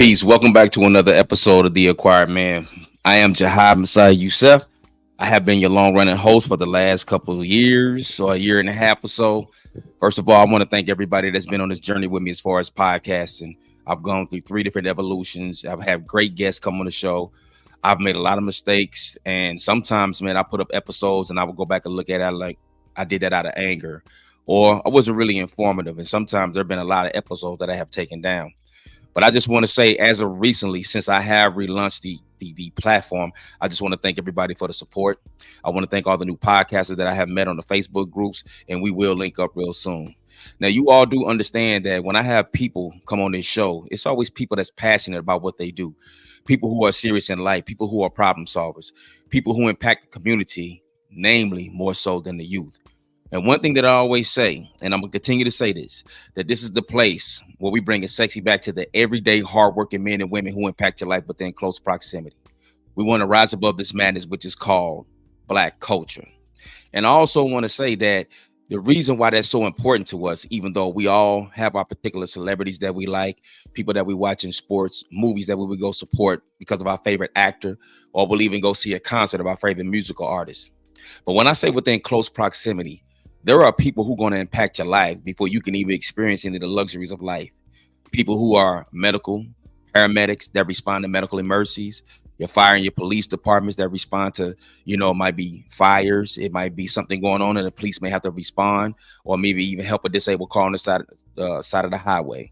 Peace. Welcome back to another episode of The Acquired Man. I am Jahad Messiah Youssef. I have been your long running host for the last couple of years, or a year and a half or so. First of all, I want to thank everybody that's been on this journey with me as far as podcasting. I've gone through 3 different evolutions. I've had great guests come on the show. I've made a lot of mistakes. And sometimes, man, I put up episodes and I would go back and look at it like I did that out of anger, or I wasn't really informative. And sometimes there have been a lot of episodes that I have taken down. But I just want to say, as of recently, since I have relaunched the platform, I just want to thank everybody for the support. I want to thank all the new podcasters that I have met on the Facebook groups, and we will link up real soon. Now, you all do understand that when I have people come on this show, it's always people that's passionate about what they do, people who are serious in life, people who are problem solvers, people who impact the community, namely more so than the youth. And one thing that I always say, and I'm going to continue to say this, that this is the place where we bring it sexy back to the everyday hardworking men and women who impact your life within close proximity. We want to rise above this madness, which is called Black culture. And I also want to say that the reason why that's so important to us, even though we all have our particular celebrities that we like, people that we watch in sports, movies that we would go support because of our favorite actor, or we'll even go see a concert of our favorite musical artist. But when I say within close proximity, there are people who are going to impact your life before you can even experience any of the luxuries of life. People who are medical, paramedics that respond to medical emergencies, your fire and your police departments that respond to, it might be fires. It might be something going on and the police may have to respond, or maybe even help a disabled car on the side of the highway.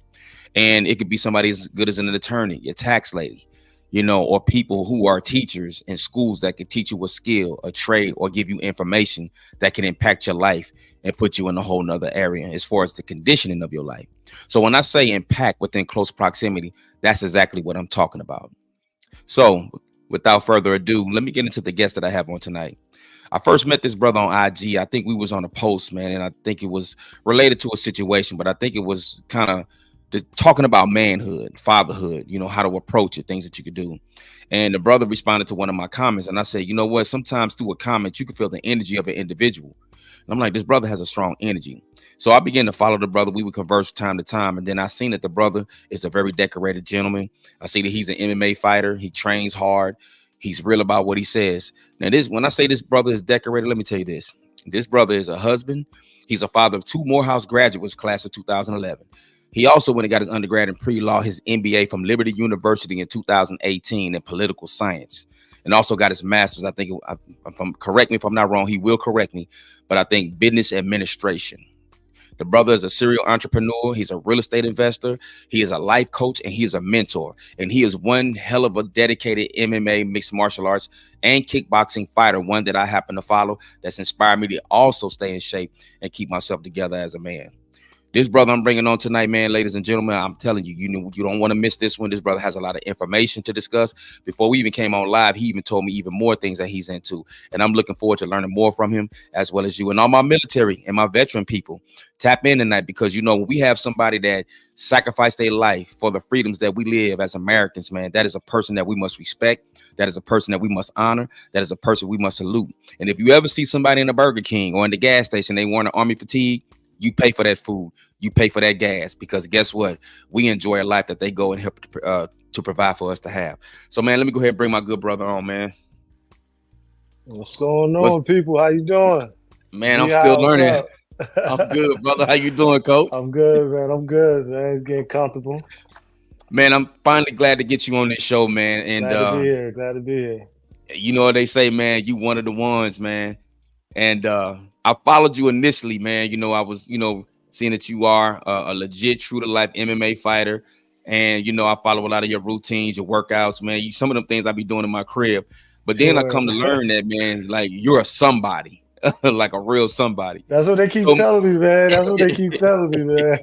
And it could be somebody as good as an attorney, your tax lady, or people who are teachers in schools that can teach you a skill, a trade, or give you information that can impact your life and put you in a whole nother area as far as the conditioning of your life. So when I say impact within close proximity, that's exactly what I'm talking about. So without further ado, let me get into the guest that I have on tonight. I first met this brother on IG. I think we was on a post, man, and I think it was related to a situation, but I think it was kind of talking about manhood, fatherhood, how to approach it, things that you could do. And the brother responded to one of my comments, and I said, you know what? Sometimes through a comment, you can feel the energy of an individual. And I'm like, this brother has a strong energy. So I began to follow the brother. We would converse from time to time. And then I seen that the brother is a very decorated gentleman. I see that he's an MMA fighter. He trains hard. He's real about what he says. Now, when I say this brother is decorated, let me tell you this. This brother is a husband. He's a father of 2 Morehouse graduates, class of 2011. He also went and got his undergrad in pre-law, his MBA from Liberty University in 2018 in political science, and also got his master's. I think, correct me if I'm not wrong, he will correct me, but I think business administration. The brother is a serial entrepreneur. He's a real estate investor. He is a life coach, and he is a mentor. And he is one hell of a dedicated MMA, mixed martial arts, and kickboxing fighter, one that I happen to follow that's inspired me to also stay in shape and keep myself together as a man. This brother I'm bringing on tonight, man, ladies and gentlemen, I'm telling you, you don't want to miss this one. This brother has a lot of information to discuss. Before we even came on live, he even told me even more things that he's into. And I'm looking forward to learning more from him, as well as you and all my military and my veteran people. Tap in tonight, because, when we have somebody that sacrificed their life for the freedoms that we live as Americans, man, that is a person that we must respect. That is a person that we must honor. That is a person we must salute. And if you ever see somebody in a Burger King or in the gas station, they wearing an army fatigue, you pay for that food. You pay for that gas, because guess what? We enjoy a life that they go and help to provide for us to have. So, man, let me go ahead and bring my good brother on, man. What's going on, people? How you doing? Man, I'm still learning. I'm good, brother. How you doing, Coach? I'm good, man. I'm good, man. Getting comfortable. Man, I'm finally glad to get you on this show, man. And glad to be here. Glad to be here. You know what they say, man. You one of the ones, man. And I followed you initially, man. I was, seeing that you are a legit, true to life MMA fighter. And, I follow a lot of your routines, your workouts, man. Some of them things I be doing in my crib. But then I come to learn that, man, like you're a somebody, like a real somebody. That's what they keep telling me, man. That's what they keep telling me, man.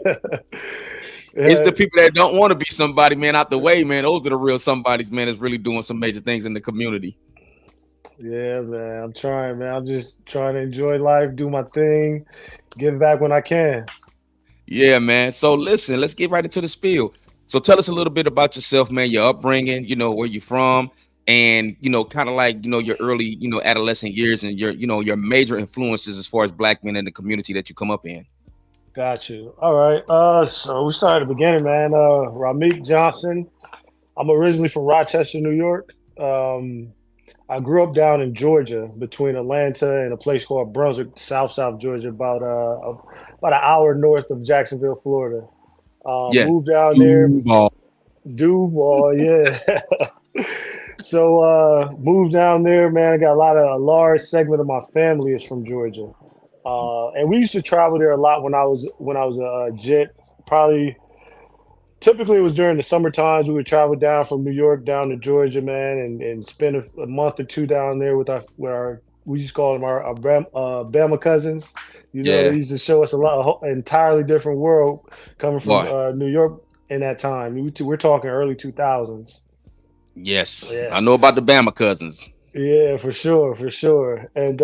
It's the people that don't want to be somebody, man, out the way, man. Those are the real somebodies, man, that's really doing some major things in the community. Yeah, man. I'm trying, man. I'm just trying to enjoy life, do my thing, give back when I can. Yeah, man. So listen, let's get right into the spiel. So tell us a little bit about yourself, man, your upbringing, where you're from, and, kind of like, your early, adolescent years and your major influences as far as Black men in the community that you come up in. Got you. All right. So we start at the beginning, man. Rameik Johnson. I'm originally from Rochester, New York. I grew up down in Georgia, between Atlanta and a place called Brunswick, South Georgia, about an hour north of Jacksonville, Florida. Yeah. Moved down there, Duval. Duval, yeah. So moved down there, man. I got a large segment of my family is from Georgia, and we used to travel there a lot when I was a jet. Probably typically it was during the summer times. We would travel down from New York down to Georgia, man, and spend a month or two down there with our we used to call them our Bama cousins. You know, they Yeah. used to show us an entirely different world coming from Boy. New York in that time. We're talking early 2000s. Yes. Yeah, I know about the Bama cousins. yeah, for sure, for sure. And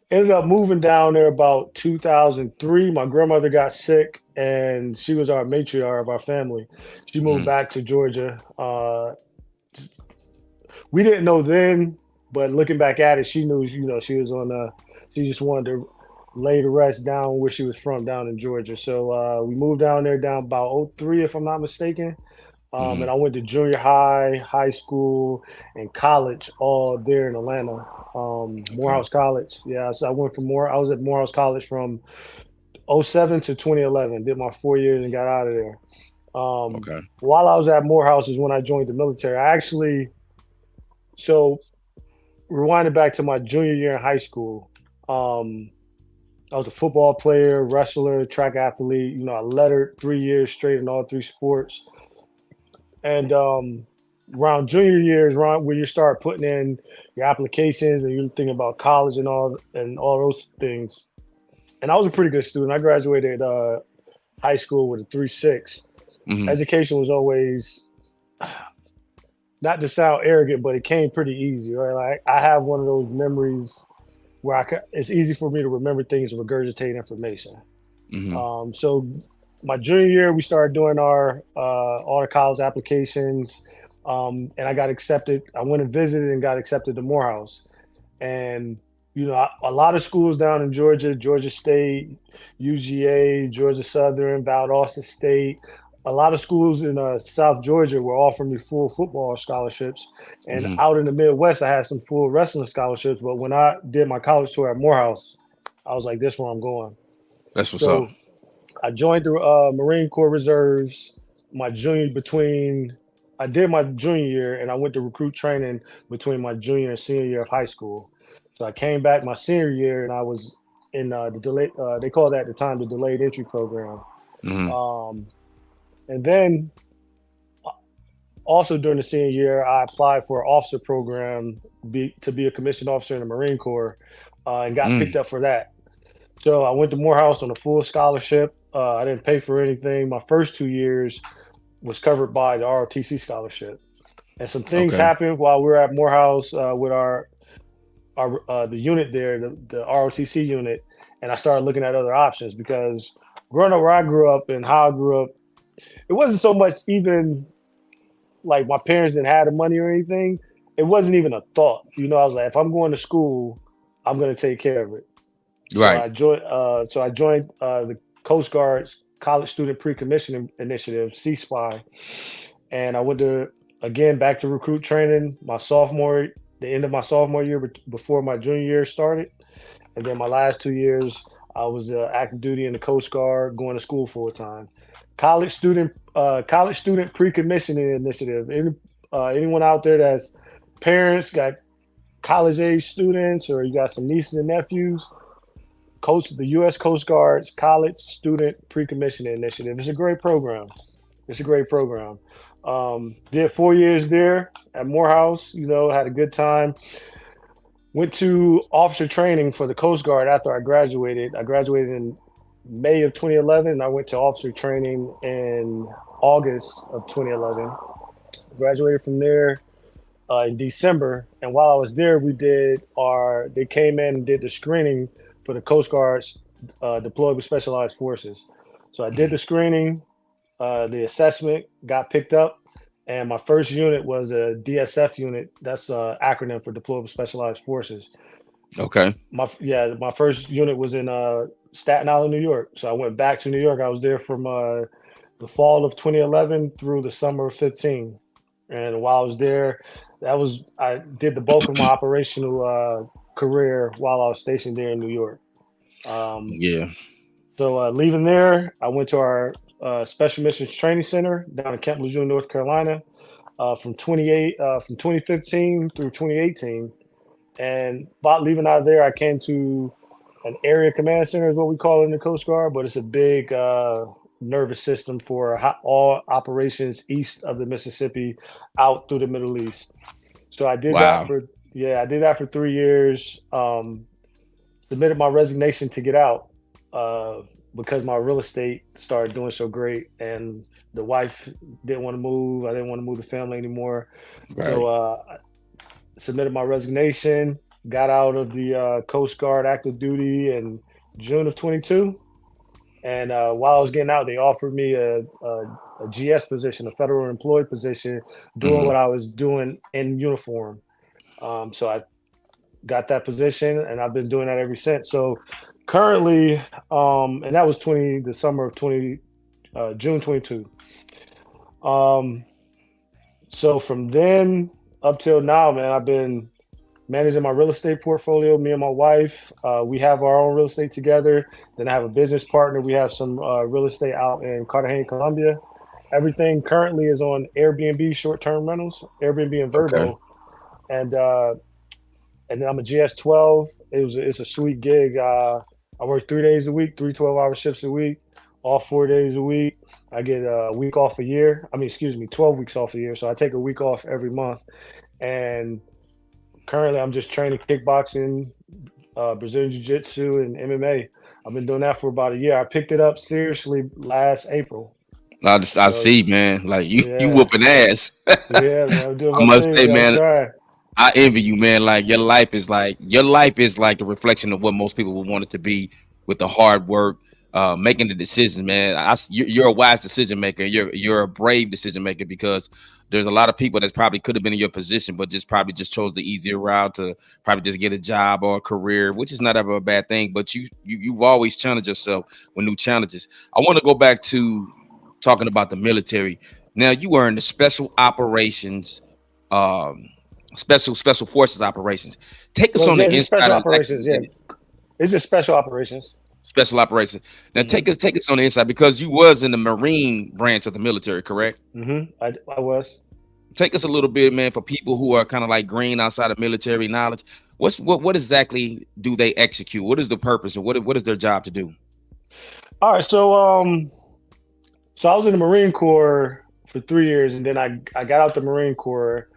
ended up moving down there about 2003. My grandmother got sick, and she was our matriarch of our family. She moved Mm, back to Georgia. We didn't know then, but looking back at it, she knew. You know, she was on. She just wanted to lay the rest down where she was from, down in Georgia. So we moved down there down about '03, if I'm not mistaken. And mm, I went to junior high, high school, and college all there in Atlanta. okay. Morehouse College. Yeah, so I went from more. I was at Morehouse College from '07 to 2011. Did my 4 years and got out of there. Okay. While I was at Morehouse is when I joined the military. I actually so rewinding back to my junior year in high school. Um, I was a football player, wrestler, track athlete. You know, I lettered 3 years straight in all three sports. And around junior years, around where you start putting in your applications and you're thinking about college and all those things. And I was a pretty good student. I graduated high school with a 3.6. Hmm. Education was always, not to sound arrogant, but it came pretty easy, right? Like I have one of those memories where it's easy for me to remember things and regurgitate information. Hmm. So my junior year, we started doing our all the college applications, and I got accepted. I went and visited and got accepted to Morehouse. And you know, a lot of schools down in Georgia, Georgia State, UGA, Georgia Southern, Valdosta State. A lot of schools in South Georgia were offering me full football scholarships, and Hmm. out in the Midwest, I had some full wrestling scholarships. But when I did my college tour at Morehouse, I was like, "This is where I'm going." That's what's up. So I joined the Marine Corps Reserves my junior between. I did my junior year, and I went to recruit training between my junior and senior year of high school. So I came back my senior year, and I was in the delay. They called that at the time the delayed entry program. Hmm. Um, and then also during the senior year, I applied for an officer program to be a commissioned officer in the Marine Corps, and got picked Mm. up for that. So I went to Morehouse on a full scholarship. I didn't pay for anything. My first 2 years was covered by the ROTC scholarship. And some things Okay. happened while we were at Morehouse with our the unit there, the ROTC unit, and I started looking at other options because growing up where I grew up and how I grew up, it wasn't so much even like my parents didn't have the money or anything. It wasn't even a thought. You know, I was like, if I'm going to school, I'm going to take care of it. So Right. I joined. The Coast Guard's College Student Pre-Commissioning Initiative (CSPI), and I went to again back to recruit training the end of my sophomore year before my junior year started, and then my last 2 years I was active duty in the Coast Guard, going to school full time. College Student Pre-Commissioning Initiative. Anyone out there that's parents got college age students, or you got some nieces and nephews, the U.S. Coast Guard's College Student Pre-Commissioning Initiative. It's a great program. It's a great program. Did 4 years there at Morehouse. You know, had a good time. Went to officer training for the Coast Guard after I graduated. I graduated in May of 2011, and I went to officer training in August of 2011. Graduated from there in December, and while I was there, they came in and did the screening for the Coast Guard's deployed with specialized forces. So I did Mhm. the screening, the assessment, got picked up, and my first unit was a DSF unit. That's an acronym for deployed with specialized forces. Okay. My first unit was in Staten Island, New York. So I went back to New York. I was there from the fall of 2011 through the summer of 15. And while I was there, I did the bulk of my operational career while I was stationed there in New York. Um, Yeah. so leaving there, I went to our Special Missions Training Center down in Camp Lejeune, North Carolina, from 2015 through 2018. And about leaving out of there, I came to an area command center, is what we call it in the Coast Guard, but it's a big nervous system for all operations east of the Mississippi out through the Middle East. So Wow. I did that for 3 years. Submitted my resignation to get out because my real estate started doing so great, and the wife didn't want to move. I didn't want to move the family anymore. So Right. I submitted my resignation, got out of the Coast Guard active duty in June of 22. And while I was getting out, they offered me a GS position, a federal employed position, doing Hmm. what I was doing in uniform. So I got that position, and I've been doing that ever since. So currently, and that was the summer of 20, June 22. Um, so from then up till now, man, I've been managing my real estate portfolio. Me and my wife, we have our own real estate together. Then I have a business partner. We have some real estate out in Cartagena, Colombia. Everything currently is on Airbnb, short-term rentals, Airbnb and Okay. Verbo, and and then I'm a GS12. It's a sweet gig. I work 3 days a week, three 12-hour shifts a week, all 4 days a week. I get a week off a year. I mean, excuse me, 12 weeks off a year. So I take a week off every month. And currently, I'm just training kickboxing, Brazilian Jiu Jitsu, and MMA. I've been doing that for about a year. I picked it up seriously last April. I So see, man. Like you yeah, whooping ass. yeah, man, I'm doing I my must thing, say, man. I'm man, trying. I envy you, man. Like your life is like a reflection of what most people would want it to be with the hard work, making the decisions, man. You're a wise decision maker. You're a brave decision maker because there's a lot of people that probably could have been in your position, but just chose the easier route to probably just get a job or a career, which is not ever a bad thing. But you've always challenged yourself with new challenges. I want to go back to talking about the military. Now you were in the special operations. Um, special forces operations. Take us Well, on yeah, the it's just inside special of operations. Yeah, it's just special operations. special operations. Now Hmm. take us on the inside because you was in the Marine branch of the military, correct? I was. Take us a little bit, man, for people who are kind of like green outside of military knowledge. What exactly do they execute? What is the purpose and what is their job to do? All right, so I was in the Marine Corps for 3 years, and then I got out the Marine Corps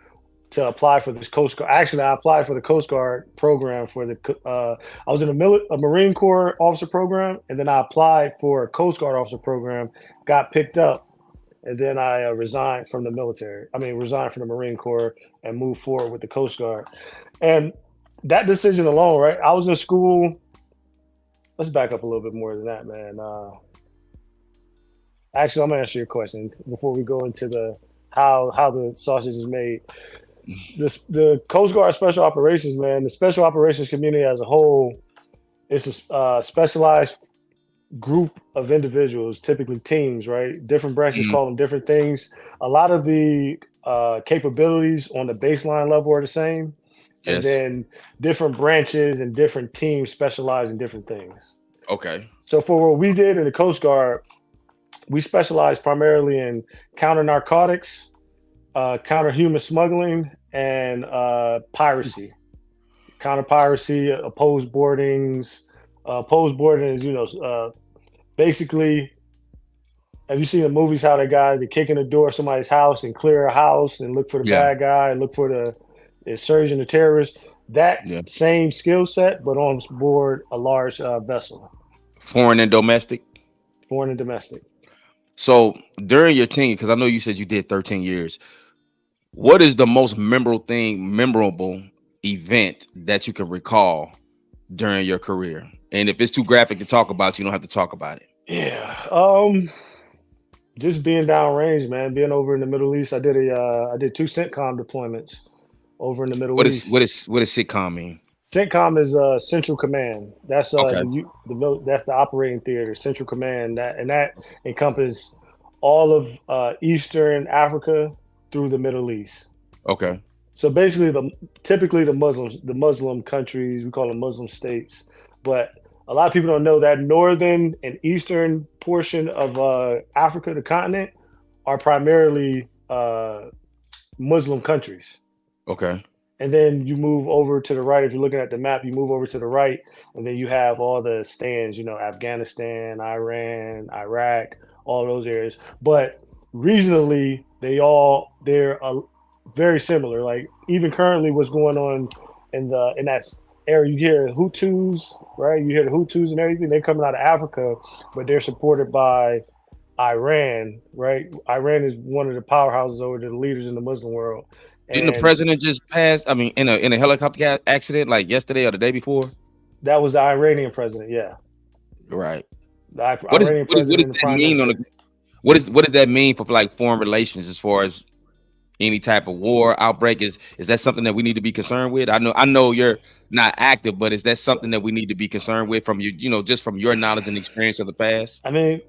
to apply for this Coast Guard. Actually, I applied for the Coast Guard program for the. I was in a Marine Corps officer program, and then I applied for a Coast Guard officer program, got picked up, and then I resigned from the military. I mean, resigned from the Marine Corps and moved forward with the Coast Guard. And that decision alone, right? I was in school. Let's back up a little bit more than that, man. Actually, I'm gonna answer your question before we go into the how the sausage is made. The Coast Guard Special Operations, man, the Special Operations community as a whole, it's a specialized group of individuals, typically teams, right? Different branches Mhm. call them different things. A lot of the capabilities on the baseline level are the same, and Yes. then different branches and different teams specialize in different things. Okay. So for what we did in the Coast Guard, we specialize primarily in counter narcotics, counter human smuggling, and piracy. Counter piracy, opposed boardings. Opposed boarding is, basically, have you seen the movies how they kick in the door of somebody's house and clear a house and look for the Yeah. bad guy and look for the insurgent or terrorist? That Yeah. same skill set, but on board a large vessel, Foreign and domestic. foreign and domestic. So during your tenure, because I know you said you did 13 years, what is the most memorable event that you can recall during your career? And if it's too graphic to talk about, you don't have to talk about it. Yeah. Just being downrange, man. Being over in the Middle East, I did two CENTCOM deployments over in the Middle What is what East. is what is sitcom mean? CENTCOM is Central Command. That's Okay. that's the operating theater, Central Command. That encompasses all of Eastern Africa through the Middle East. Okay. So basically, typically the Muslim countries, we call them Muslim states, but a lot of people don't know that northern and eastern portion of Africa, the continent, are primarily Muslim countries. Okay. And then you move over to the right. If you're looking at the map, you move over to the right, and then you have all the stands. Afghanistan, Iran, Iraq, all those areas. But regionally, they're very similar. Like even currently, what's going on in that area, you hear Hutus, right? You hear the Hutus and everything. They're coming out of Africa, but they're supported by Iran, right? Iran is one of the powerhouses over the leaders in the Muslim world. Didn't the And president just pass? I mean, in a helicopter accident like yesterday or the day before? that was the Iranian president, yeah. Right. The What is Iranian what does president and the that prime mean on minister. the what does that mean for like foreign relations as far as any type of war outbreak? Is that something that we need to be concerned with? I know you're not active, but is that something that we need to be concerned with from just from your knowledge and experience of the past? I mean,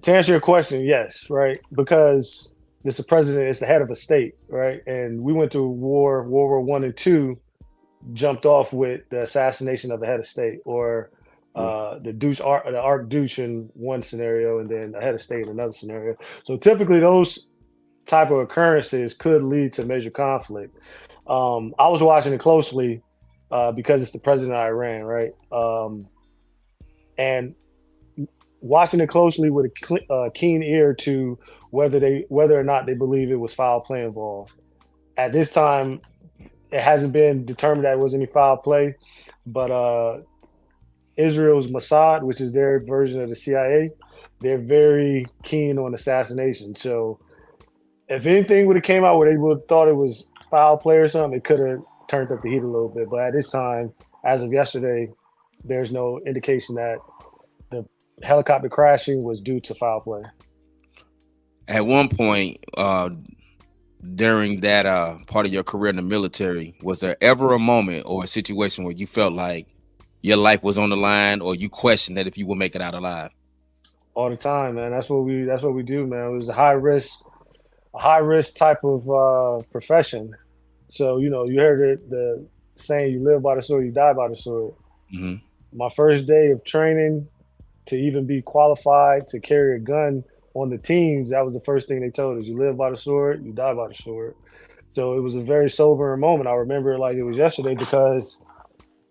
to answer your question, yes, right? Because it's the president, it's the head of a state, right? And we went to World War One and Two, jumped off with the assassination of the head of state, or the Archduke in one scenario, and then the head of state in another scenario. So typically, those type of occurrences could lead to major conflict. I was watching it closely because it's the president of Iran, right? And watching it closely with a keen ear to whether or not they believe it was foul play involved. At this time, it hasn't been determined that it was any foul play, but Israel's Mossad, which is their version of the CIA, they're very keen on assassination. So if anything would have came out where they would have thought it was foul play or something, it could have turned up the heat a little bit. But at this time, as of yesterday, there's no indication that the helicopter crashing was due to foul play. At one point, during that part of your career in the military, was there ever a moment or a situation where you felt like your life was on the line, or you questioned that if you would make it out alive? All the time, man. That's what we do, man. It was a high risk type of profession. So you heard the saying, "You live by the sword, you die by the sword." Mm-hmm. My first day of training, to even be qualified to carry a gun on the teams, that was the first thing they told us: you live by the sword, you die by the sword. So it was a very sobering moment. I remember it like it was yesterday because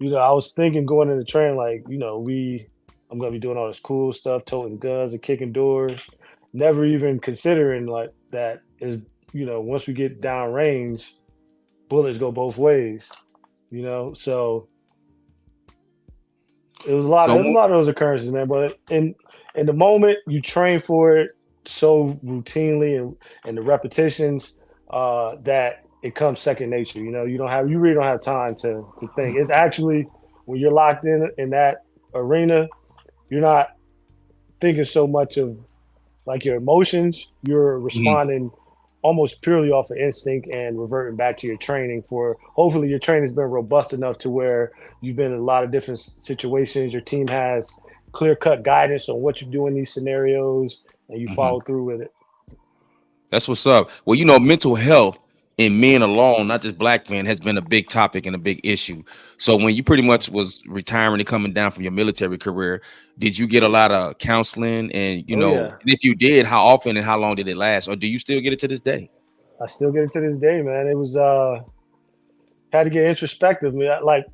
I was thinking going into training, like I'm gonna be doing all this cool stuff, toting guns and kicking doors, never even considering like that is once we get down range, bullets go both ways. So it was a lot. So There's a lot of those occurrences, man. But in the moment, you train for it so routinely and the repetitions that it comes second nature. You really don't have time to think. It's actually when you're locked in that arena, you're not thinking so much of like your emotions. You're responding almost purely off of instinct and reverting back to your training. For hopefully your training's been robust enough to where you've been in a lot of different situations. Your team has clear-cut guidance on what you do in these scenarios, and you follow through with it. That's what's up. Well, mental health in men alone, not just black men, has been a big topic and a big issue. So when you pretty much was retiring and coming down from your military career, did you get a lot of counseling? And and if you did, how often and how long did it last? Or do you still get it to this day? I still get it to this day, man. It was had to get introspective. Like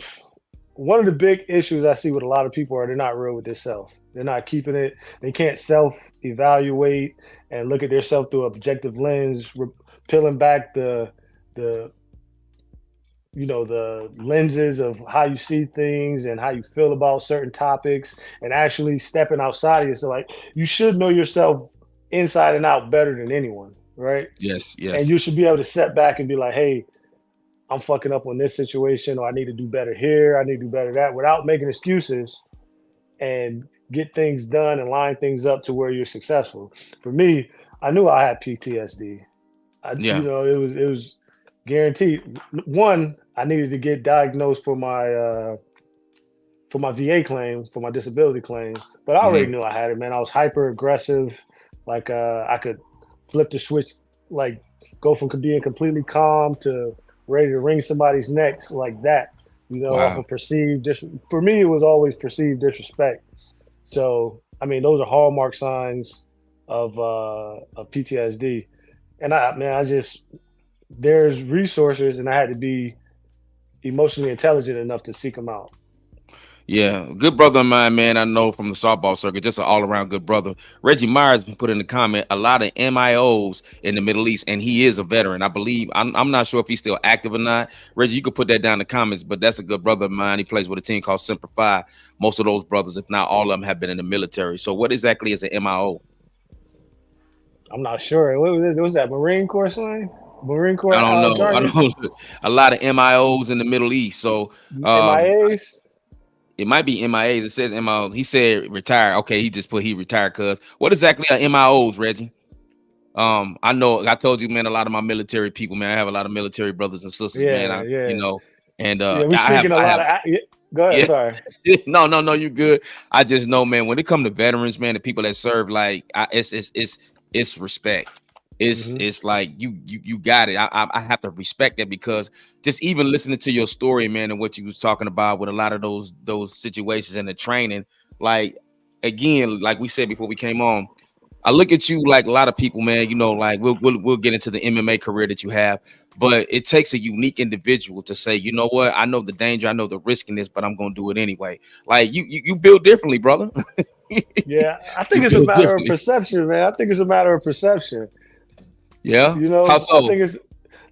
one of the big issues I see with a lot of people are they're not real with themselves. They're not keeping it. They can't self-evaluate and look at themselves through an objective lens, peeling back the lenses of how you see things and how you feel about certain topics, and actually stepping outside of yourself. Like you should know yourself inside and out better than anyone, right? Yes. And you should be able to step back and be like, hey, I'm fucking up on this situation, or I need to do better here, I need to do better that, without making excuses, and get things done and line things up to where you're successful. For me, I knew I had PTSD. It was guaranteed. One, I needed to get diagnosed for my VA claim, for my disability claim, but I already knew I had it, man. I was hyper aggressive, like I could flip the switch like go from being completely calm to ready to wring somebody's necks like that. Off Wow. of for me, it was always perceived disrespect. So, I mean, those are hallmark signs of PTSD. And I just there's resources, and I had to be emotionally intelligent enough to seek them out. Yeah, good brother of mine, man. I know from the softball circuit, just an all around good brother. Reggie Myers put in the comment a lot of MIOs in the Middle East, and he is a veteran. I believe I'm not sure if he's still active or not. Reggie, you could put that down in the comments, but that's a good brother of mine. He plays with a team called Semper Fi. Most of those brothers, if not all of them, have been in the military. So, what exactly is an MIO? I'm not sure. What was it? Was that Marine Corps slang? Marine Corps I don't know. I jargon? don't a lot of MIOs in the Middle East. So, um, MIAs? it might be MIAs. It says MIOs. He said retire. Okay, he just put he retired. Cuz what exactly are MIOs, Reggie? I know I told you, man, a lot of my military people, man. I have a lot of military brothers and sisters, man. Yeah, yeah. And Yeah, we I have speaking a lot of. Go ahead. yeah. Sorry. No, you good. I just know, man, when it come to veterans, man, the people that serve, like it's respect. Hmm. It's like you got it. I have to respect that because just even listening to your story, man, and what you was talking about with a lot of those situations and the training, like again, like we said before we came on, I look at you like a lot of people, man. Like we'll get into the MMA career that you have, but it takes a unique individual to say, you know what, I know the danger, I know the risk in this, but I'm gonna do it anyway. Like you build differently, brother. Yeah, I think You it's a build matter of differently. perception, man. I think it's a matter of perception. Yeah. How I so? think it's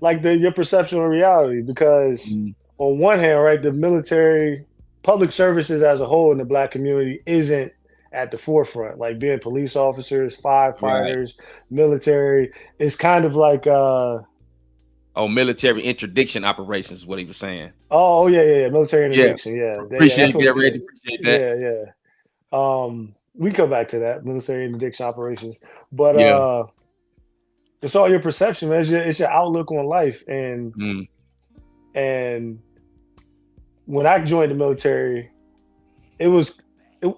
like your perception of reality because Mm, on one hand, right, the military, public services as a whole in the black community isn't at the forefront. Like being police officers, right. firefighters, military, it's kind of like Oh, military interdiction operations is what he was saying. yeah, military Yeah. interdiction. Yeah, that's Appreciate what that, Reggie. Appreciate that. yeah. We come back to that military interdiction operations, but Yeah. it's all your perception, man. It's your outlook on life, Mm, and when I joined the military, it was, it,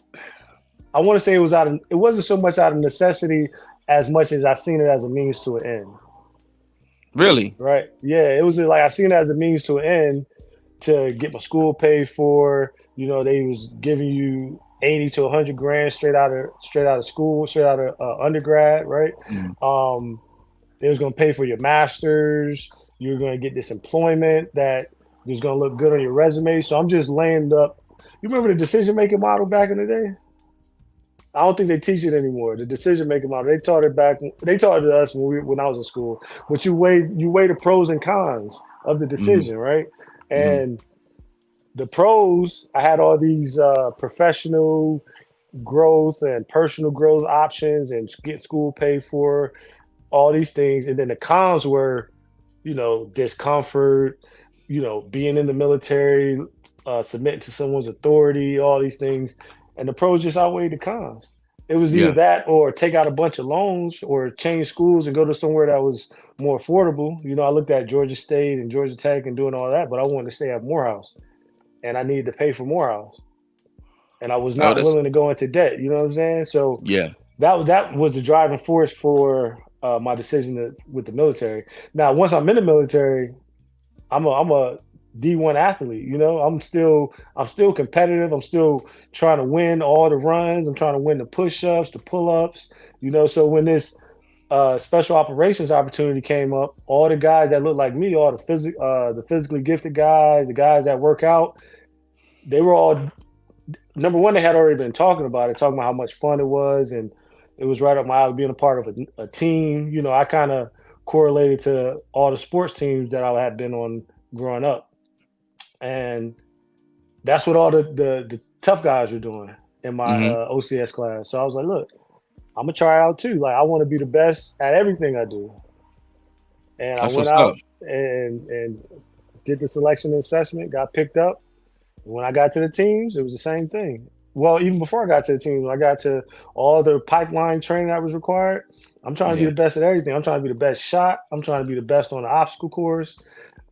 I want to say it wasn't so much out of necessity as much as I seen it as a means to an end. really? Right? Yeah, it was like I seen it as a means to an end to get my school paid for. They was giving you 80 to 100 grand straight out of school, straight out of undergrad, right? Mm, Um, they was gonna pay for your masters. You're gonna get this employment that is gonna look good on your resume. So I'm just laying up. You remember the decision making model back in the day? I don't think they teach it anymore. The decision making model. They taught it back. They taught it to us when I was in school. But you weigh the pros and cons of the mm, decision, right? mm. And the pros, I had all these professional growth and personal growth options and get school paid for, all these things. And then the cons were, discomfort, being in the military, submitting to someone's authority, all these things. And the pros just outweighed the cons. It was either Yeah. that or take out a bunch of loans or change schools and go to somewhere that was more affordable. I looked at Georgia State and Georgia Tech and doing all that, but I wanted to stay at Morehouse and I needed to pay for Morehouse. And I was Oh, not that's willing to go into debt. You know what I'm saying? So yeah. that was the driving force for my decision with the military. Now, once I'm in the military, I'm a D1 athlete. I'm still competitive. I'm still trying to win all the runs. I'm trying to win the push-ups, the pull-ups. So when this special operations opportunity came up, all the guys that look like me, all the physically gifted guys, the guys that work out, they were all number one. They had already been talking about it, talking about how much fun it was, and it was right up my alley being a part of a team. I kind of correlated to all the sports teams that I had been on growing up, and that's what all the tough guys were doing in my Hmm. OCS class. So I was like, look, I'm gonna try out too. Like I want to be the best at everything I do, and I That's went what's up. out and did the selection and assessment, got picked up. When I got to the teams, it was the same thing. Well, even before I got to the teams, when I got to all the pipeline training that was required, I'm trying to be Yeah. the best at everything. I'm trying to be the best shot. I'm trying to be the best on the obstacle course.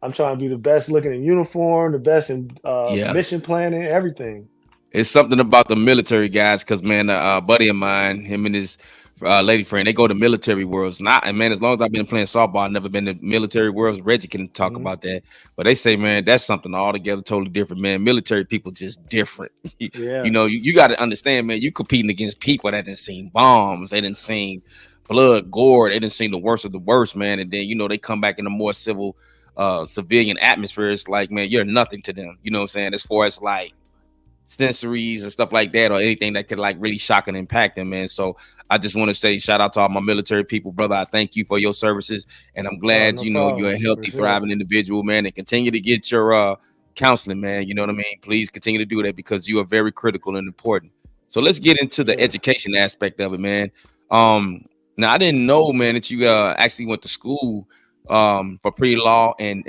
I'm trying to be the best looking in uniform, the best in Yeah. mission planning, everything. It's something about the military guys, because man, a buddy of mine, him and his lady friend. They go to military worlds. And man, as long as I've been playing softball, I've never been to military worlds. Reggie can talk Mhm. about that. But they say, man, that's something altogether totally different, man. Military people just different. Yeah. You got to understand, man, you competing against people that didn't seen bombs, they didn't seen blood, gore, they didn't seen the worst of the worst, man. And then, they come back in a more civilian atmosphere. It's like, man, you're nothing to them. You know what I'm saying? As far as like sensories and stuff like that, or anything that could like really shock and impact them, man. So I just want to say shout out to all my military people, brother. I thank you for your services, and I'm Oh, glad no you're problem. a For healthy, sure. thriving individual, man, and continue to get your counseling, man. You know what I mean? Please continue to do that because you are very critical and important. So let's get into the Yeah. education aspect of it, man. Um, Now I didn't know, man, that you actually went to school for pre-law and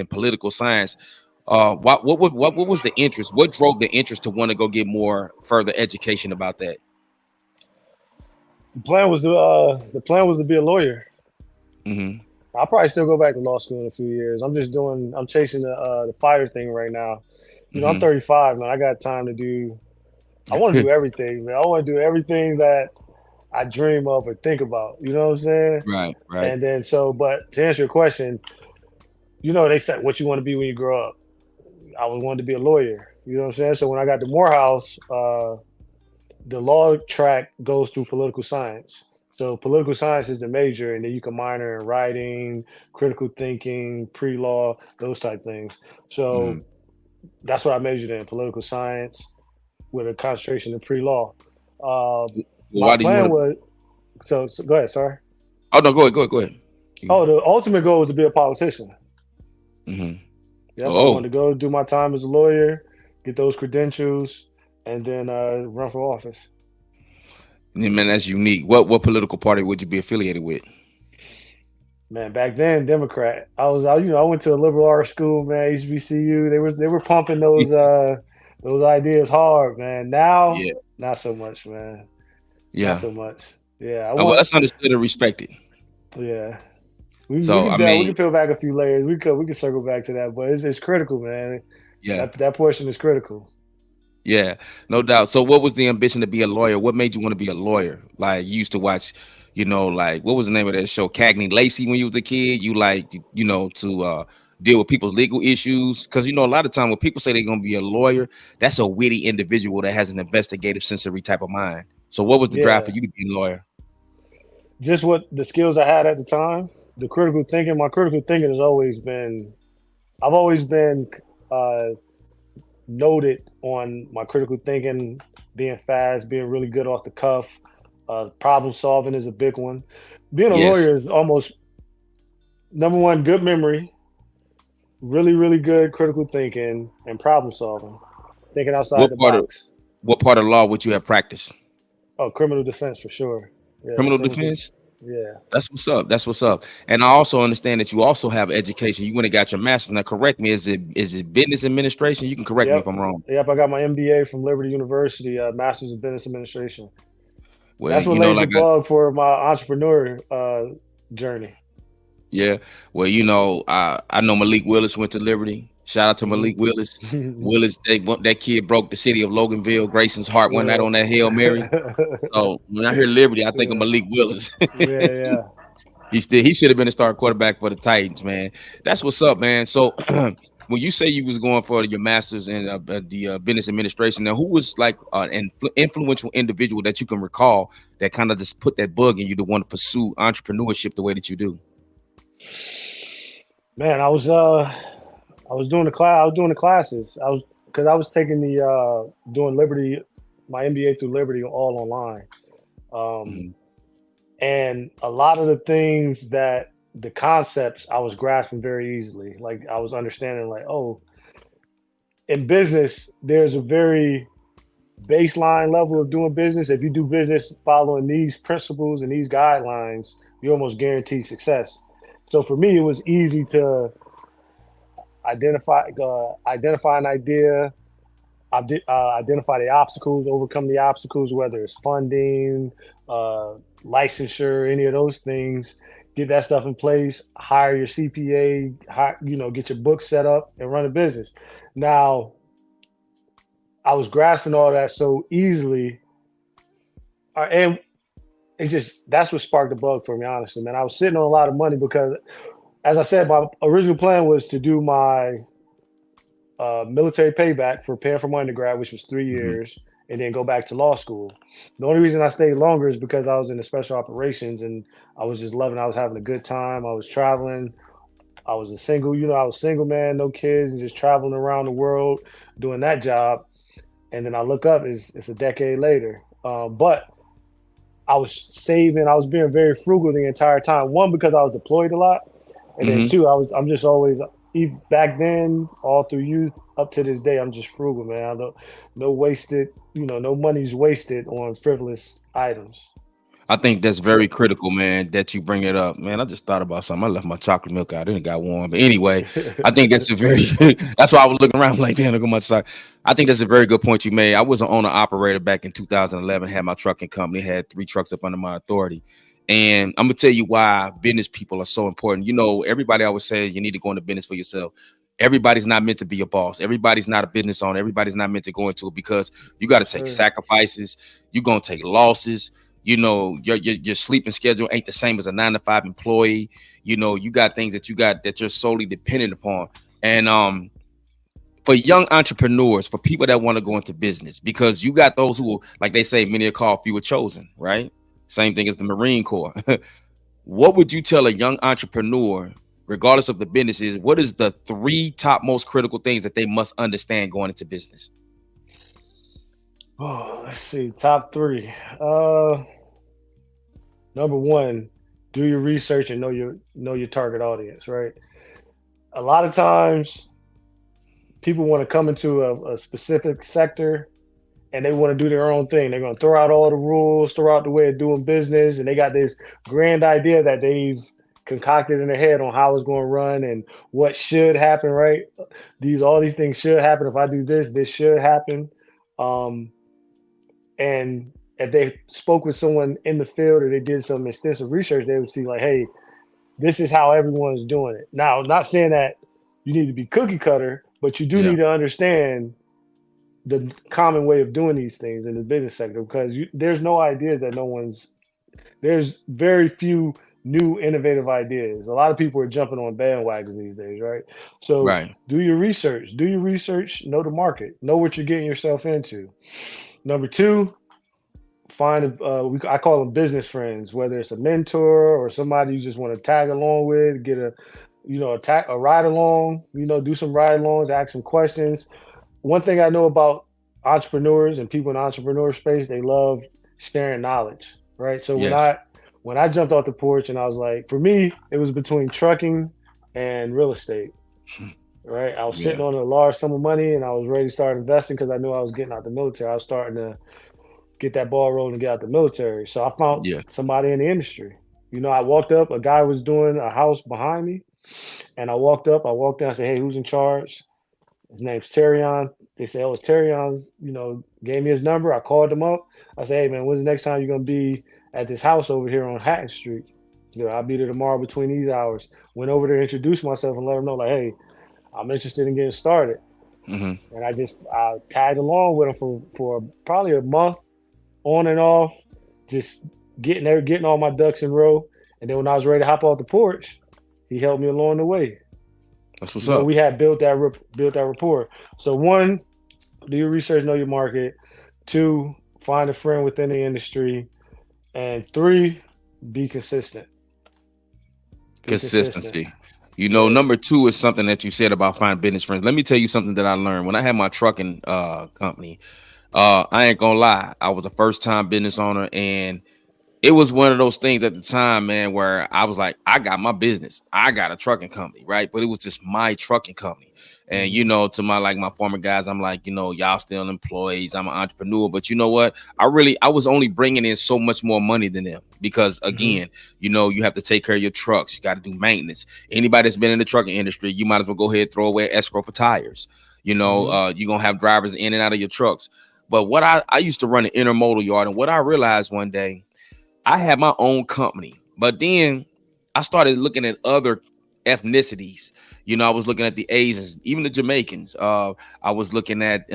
political science. What was the interest? What drove the interest to want to go get more further education about that? The plan was to be a lawyer. Hmm. I'll probably still go back to law school in a few years. I'm chasing the fire thing right now. I'm Hmm. 35, man. I got time to do. I want to do everything, man. I want to do everything that I dream of or think about. You know what I'm saying? Right, right. And then but to answer your question, they said what you want to be when you grow up. I was wanted to be a lawyer. You know what I'm saying? So when I got to Morehouse, the law track goes through political science. So political science is the major, and then you can minor in writing, critical thinking, pre-law, those type things. So Hmm. that's what I majored in, political science with a concentration in pre-law. Uh, Well, my why do you plan want to? was so go ahead, sorry. Oh no, go ahead, go ahead, go ahead. Oh, the ultimate goal was to be a politician. Hmm. Yep, I Oh, wanted to go do my time as a lawyer, get those credentials, and then run for office. yeah, man, that's unique. What political party would you be affiliated with? Man, back then, Democrat. I went to a liberal arts school, man, HBCU. They were pumping those ideas hard, man. Now, Yeah, not so much, man. Not yeah. so much. Yeah, I Well, want. that's understood and respected. Yeah, we So can I we mean, can peel back a few layers. We can circle back to that, but it's critical, man. yeah. That portion is critical. Yeah, no doubt. So, what was the ambition to be a lawyer? What made you want to be a lawyer? Like, you used to watch, like what was the name of that show, Cagney Lacey, when you was a kid? You like, to deal with people's legal issues because a lot of time when people say they're gonna be a lawyer, that's a witty individual that has an investigative sensory type of mind. So, what was the drive for Yeah, you to be a lawyer? just what the skills I had at the time. The critical thinking. My critical thinking has always been. I've always been uh, noted on my critical thinking, being fast, being really good off the cuff. Problem solving is a big one. Being a Yes. lawyer is almost number one, good memory, really, really good critical thinking, and problem solving, thinking outside What the part of box. what part of law would you have practiced? Oh, criminal defense for sure. Yeah, Criminal criminal. defense. Yeah. That's what's up. That's what's up. And I also understand that you also have education. You went and got your master's. Now, correct me. Is it business administration? You can correct me if Yep. I'm wrong. Yep. I got my MBA from Liberty University, Master's of Business Administration. Well, That's what laid the like bug for my entrepreneur journey. yeah. Well, I know Malik Willis went to Liberty. Shout out to Malik Willis. Hmm. Willis, that kid broke the city of Loganville, Grayson's heart one night Yeah. on that Hail Mary. So when I hear Liberty, I think of Yeah. Malik Willis. Yeah. Yeah. He should have been a star quarterback for the Titans, man. That's what's up, man. So when you say you was going for your master's in the business administration, now who was like an influential individual that you can recall that kind of just put that bug in you to want to pursue entrepreneurship the way that you do? Man, I was doing the class. I was doing the classes. I was taking the doing Liberty, my MBA through Liberty all online. Um, Mhm. and a lot of the things that the concepts I was grasping very easily. Like I was understanding, like, oh, in business, there's a very baseline level of doing business. If you do business following these principles and these guidelines, you almost guarantee success. So for me, it was easy to identify an idea, identify the obstacles, overcome the obstacles, whether it's funding, uh, licensure, any of those things. Get that stuff in place. Hire your CPA. Get your book set up and run a business. Now, I was grasping all that so easily, and it's just that's what sparked the bug for me, honestly, man. I was sitting on a lot of money because, as I said, my original plan was to do my military payback for paying for my undergrad, which was 3 years, and then go back to law school. The only reason I stayed longer is because I was in the special operations and I was just loving. I was having a good time. I was traveling. I was a single, I was single man, no kids, and just traveling around the world doing that job. And then I look up, it's a decade later. But I was saving. I was being very frugal the entire time. One, because I was deployed a lot, and then two, I'm just always back then, all through youth up to this day, I'm just frugal, man. I don't no wasted, no money's wasted on frivolous items. I think that's So very critical, man, that you bring it up. Man, I just thought about something. I left my chocolate milk out. Then it got warm. But anyway, I think that's a very that's why I was looking around like, damn, look at my sock. I think that's a very good point you made. I was an owner operator back in 2011, had my trucking company, had 3 trucks up under my authority. And I'm gonna tell you why business people are so important. Everybody always says you need to go into business for yourself. Everybody's not meant to be a boss. Everybody's not a business owner. Everybody's not meant to go into it because you got to take sure. sacrifices. You're gonna take losses. Your sleeping schedule ain't the same as a 9 to 5 employee. You got things that you're solely dependent upon. And for young entrepreneurs, for people that want to go into business, because you got those who, like they say, many are called, few are chosen, right? Same thing as the Marine Corps. What would you tell a young entrepreneur, regardless of the business, is what is the 3 top most critical things that they must understand going into business? Oh, let's see. Top 3. Number 1, do your research and know your target audience, right? A lot of times people want to come into a specific sector and they want to do their own thing. They're going to throw out all the rules, throw out the way of doing business, and they got this grand idea that they've concocted in their head on how it's going to run and what should happen, right? All these things should happen. If I do this should happen. Um, and if they spoke with someone in the field or they did some extensive research, they would see like, hey, this is how everyone's doing it. Now, not saying that you need to be cookie cutter, but you do Yeah, need to understand the common way of doing these things in the business sector because there's no ideas that there's very few new innovative ideas. A lot of people are jumping on bandwagons these days, right? So right. do your research, know the market, know what you're getting yourself into. Number 2, find I call them business friends, whether it's a mentor or somebody you just want to tag along with, get a ride along, do some ride alongs, ask some questions. One thing I know about entrepreneurs and people in the entrepreneur space, they love sharing knowledge, right? So when Yes. I jumped off the porch and I was like, for me, it was between trucking and real estate, right? I was Yeah. sitting on a large sum of money and I was ready to start investing because I knew I was getting out the military. I was starting to get that ball rolling and get out the military. So I found Yeah. somebody in the industry. I walked up, a guy was doing a house behind me, and I walked in, I said, hey, who's in charge? His name's Terrion. They said, oh, it's Terrion's, gave me his number. I called him up. I said, hey, man, when's the next time you're going to be at this house over here on Hatton Street? I'll be there tomorrow between these hours. Went over there, introduced myself, and let him know, like, hey, I'm interested in getting started. hmm And I tagged along with him for probably a month, on and off, just getting there, getting all my ducks in a row. And then when I was ready to hop off the porch, he helped me along the way. That's what's up. We had built that rapport. So 1, do your research, know your market. 2, find a friend within the industry, and 3, be consistent. Be consistent. Consistency. Yeah. Number 2 is something that you said about finding business friends. Let me tell you something that I learned when I had my trucking company. I ain't gonna lie, I was a first time business owner, and it was one of those things at the time, man, where I was like, I got my business, I got a trucking company, right? But it was just my trucking company. And Mm-hmm. to my former guys, I'm like, y'all still employees, I'm an entrepreneur. But you know what? I was only bringing in so much more money than them because Mm-hmm. again, you have to take care of your trucks, you got to do maintenance. Anybody that's been in the trucking industry, you might as well go ahead and throw away escrow for tires. Mm-hmm. You're gonna have drivers in and out of your trucks. But what I used to run an intermodal yard, and what I realized one day, I had my own company, but then I started looking at other ethnicities. I was looking at the Asians, even the Jamaicans. I was looking at,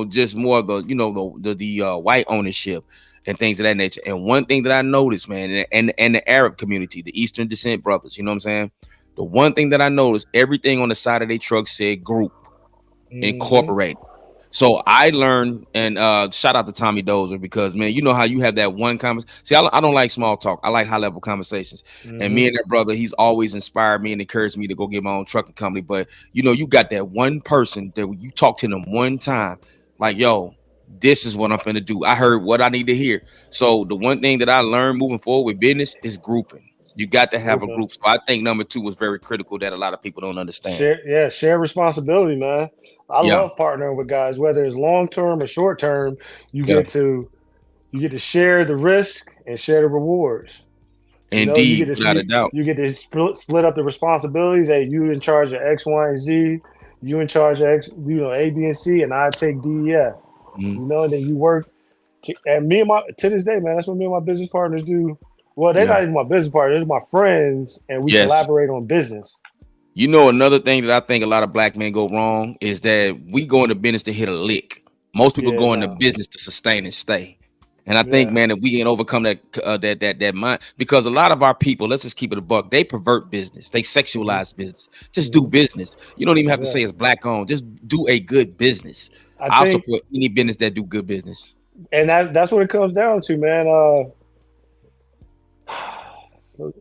just more of the, the white ownership. and things of that nature. And one thing that I noticed, man, and the Arab community, the Eastern descent brothers, you know what I'm saying? The one thing that I noticed, everything on the side of their truck said group, incorporate. So I learned, and shout out to Tommy Dozer, because man, you know how you have that one comment. See, I don't like small talk. I like high level conversations. And me and that brother, he's always inspired me and encouraged me to go get my own trucking company. But you know, you got that one person that when you talk to them one time, like, yo, this is what I'm finna do. I heard what I need to hear. So the one thing that I learned moving forward with business is grouping. You got to have a group. So I think number 2 was very critical that a lot of people don't understand. Share responsibility, man. I Yeah. love partnering with guys, whether it's long term or short term. You Yeah. get to share the risk and share the rewards. You know, Indeed, without a doubt. you get to split up the responsibilities. Hey, you in charge of X, Y, and Z. You in charge of X, A, B, and C, and I take D, E, F. You know, and then you work. And me and to this day, man, that's what me and my business partners do. Well, they're not even my business partners; they're my friends, and we collaborate on business. You know, another thing that I think a lot of black men go wrong is that we go into business to hit a lick. Most people go into business to sustain and stay. And I think, man, that we can overcome that mind, because a lot of our people, let's just keep it a buck, they pervert business, they sexualize business. Just do business. You don't even have to say it's black owned. Just do a good business. I'll support any business that do good business. And that's what it comes down to, man.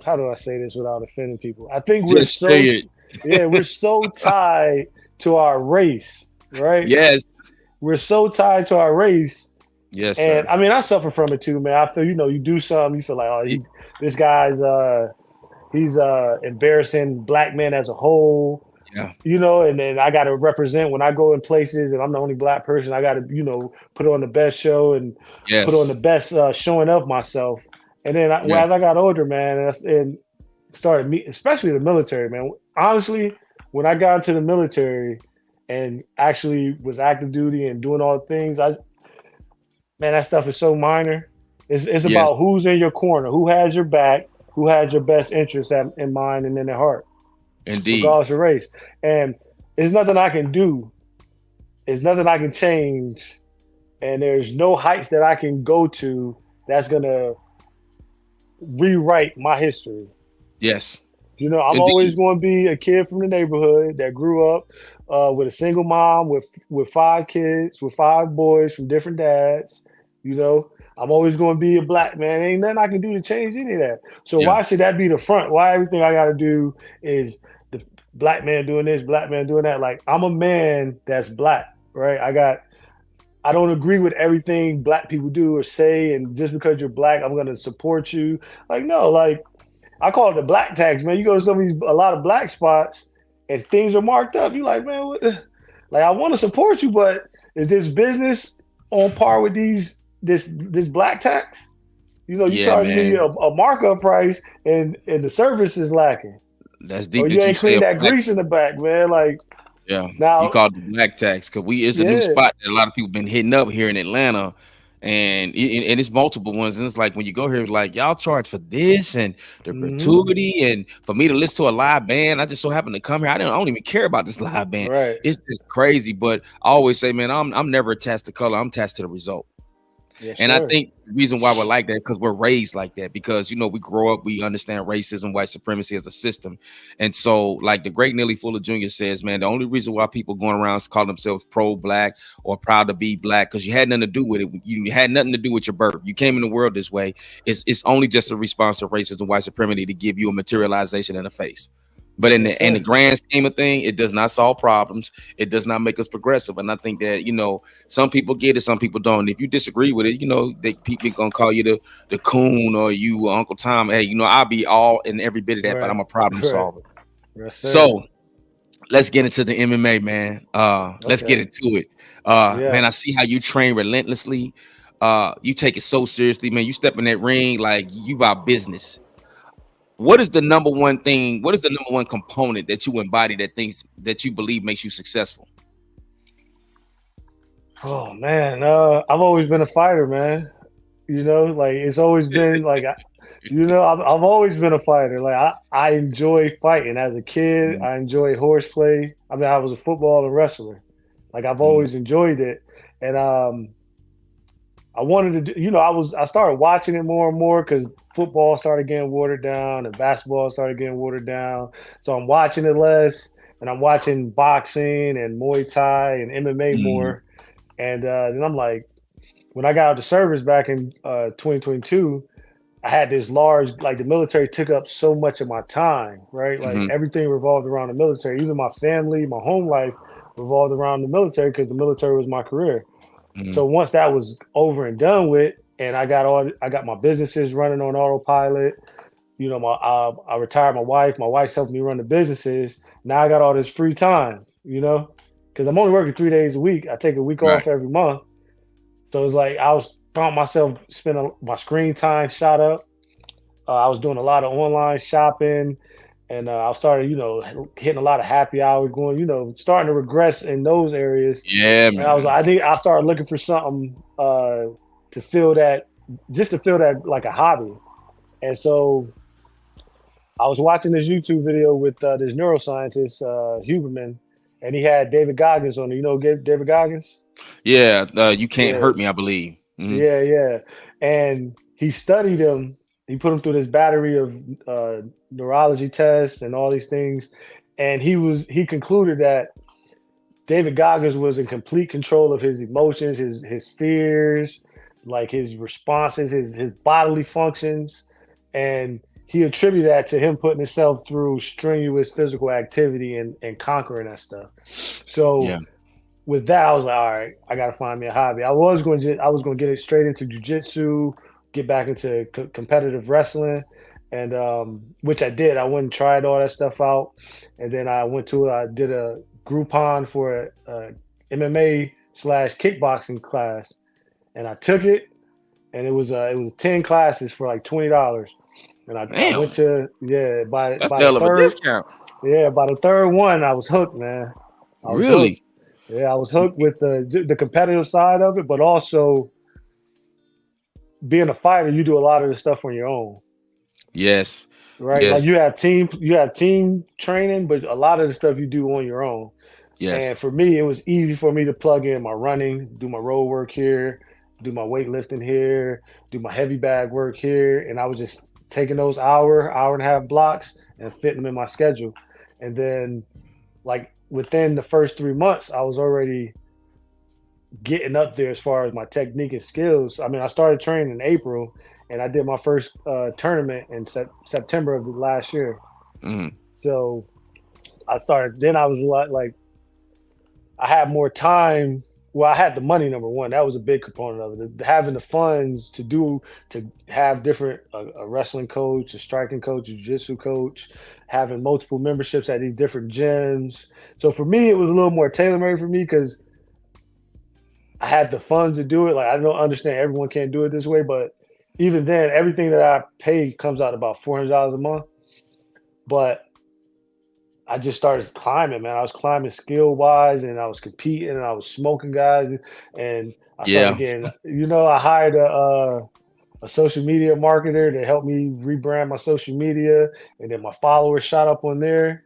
How do I say this without offending people? I think we're we're so tied to our race, right? Yes. We're so tied to our race. Yes, and sir. I mean, I suffer from it too, man. I feel, you do something, you feel like, oh, this guy's he's embarrassing black men as a whole. Yeah. You know, and then I got to represent when I go in places, and I'm the only black person. I got to, put on the best show and put on the best showing of myself. And then as I got older, man, and started meeting, especially the military, man. Honestly, when I got into the military and actually was active duty and doing all the things, man, that stuff is so minor. It's about who's in your corner, who has your back, who has your best interests in mind and in their heart. Indeed. Regardless of race. And there's nothing I can do. There's nothing I can change. And there's no heights that I can go to that's going to rewrite my history. Yes. I'm always going to be a kid from the neighborhood that grew up with a single mom, with 5 kids, with 5 boys from different dads. I'm always going to be a black man. Ain't nothing I can do to change any of that. So why should that be the front? Why everything I got to do is the black man doing this, black man doing that? Like, I'm a man that's black, right? I don't agree with everything black people do or say, and just because you're black, I'm going to support you. Like, no, like, I call it the black tax, man. You go to a lot of black spots and things are marked up. You're like, man, what? Like, I want to support you, but is this business on par with this black tax? You charge me a markup price and the service is lacking. That's deep. Or you ain't clean that grease in the back, man. Like, now you call it the black tax, because it's a new spot that a lot of people been hitting up here in Atlanta, and it's multiple ones. And it's like, when you go here, like, y'all charge for this and the gratuity, and for me to listen to a live band, I just so happen to come here. I don't even care about this live band. Right. It's just crazy. But I always say, man, I'm never attached to color. I'm attached to the result. Yes, and sir. I think the reason why we're like that, because we're raised like that, because, we grow up, we understand racism, white supremacy as a system. And so, like the great Neely Fuller Jr. says, man, the only reason why people going around calling themselves pro-black or proud to be black, because you had nothing to do with it. You had nothing to do with your birth. You came in the world this way. It's only just a response to racism, white supremacy, to give you a materialization in the face. But in the grand scheme of thing, it does not solve problems. It does not make us progressive. And I think that, some people get it, some people don't. If you disagree with it, people gonna call you the coon or you Uncle Tom. Hey, I'll be all and every bit of that, but I'm a problem solver. Yes, so let's get into the MMA, man. Let's get into it. Man, I see how you train relentlessly. You take it so seriously, man. You step in that ring like you about business. What is the number one thing? What is the number one component that you embody that you believe makes you successful? Oh man, I've always been a fighter, man. Like, it's always been like, I've always been a fighter. Like, I enjoy fighting as a kid. I enjoy horseplay. I mean, I was a football and wrestler. Like, I've always enjoyed it, and I wanted to do, I started watching it more and more because football started getting watered down and basketball started getting watered down. So I'm watching it less, and I'm watching boxing and Muay Thai and MMA Mhm. more. And then I'm like, when I got out of the service back in 2022, I had this large, like the military took up so much of my time, right? Like Mhm. everything revolved around the military. Even my family, my home life revolved around the military because the military was my career. Mhm. So once that was over and done with, and I got my businesses running on autopilot. I retired my wife. My wife's helping me run the businesses. Now I got all this free time, because I'm only working 3 days a week. I take a week Right. off every month. So it's like found myself spending my screen time shot up. I was doing a lot of online shopping, and I started, hitting a lot of happy hours, going, starting to regress in those areas. Yeah, And I was man. like, I started looking for something to fill that, just to feel that like a hobby. And so I was watching this YouTube video with this neuroscientist, Huberman, and he had David Goggins on it. You know David Goggins? Yeah, you can't Yeah, hurt me, I believe. Mhm. yeah. And he studied him. He put him through this battery of neurology tests and all these things. And he concluded that David Goggins was in complete control of his emotions, his fears, like his responses, his bodily functions, and he attributed that to him putting himself through strenuous physical activity and conquering that stuff. Yeah. So with that, I was like, all right, I got to find me a hobby. I was going to get it straight into jujitsu, get back into competitive wrestling, and which I did. I went and tried all that stuff out, and then I did a Groupon for a MMA slash kickboxing class, and I took it, and it was 10 classes for like $20, and I went Damn, to yeah that's the hell of a discount. by the third one I was hooked, man. I was hooked. Really? Yeah, I was hooked with the competitive side of it, but also being a fighter, you do a lot of the stuff on your own, Yes. right? Like Yes. you have team training, but a lot of the stuff you do on your own. Yes. And for me, it was easy for me to plug in my running, do my road work here, do my weightlifting here, do my heavy bag work here, and I was just taking those hour and a half blocks and fitting them in my schedule. And then, like within the first 3 months, I was already getting up there as far as my technique and skills. I mean, I started training in April, and I did my first tournament in September of the last year. Mhm. So I started. Then I was like, I had more time. Well, I had the money. Number one, that was a big component of it. Having the funds to have different a wrestling coach, a striking coach, a jiu-jitsu coach, having multiple memberships at these different gyms. So for me, it was a little more tailor made for me because I had the funds to do it. Like I don't understand everyone can't do it this way, but even then, everything that I pay comes out about $400 a month. But I just started climbing, man. I was climbing skill wise, and I was competing, and I was smoking guys, and I started Yeah. getting. I hired a social media marketer to help me rebrand my social media, and then my followers shot up on there,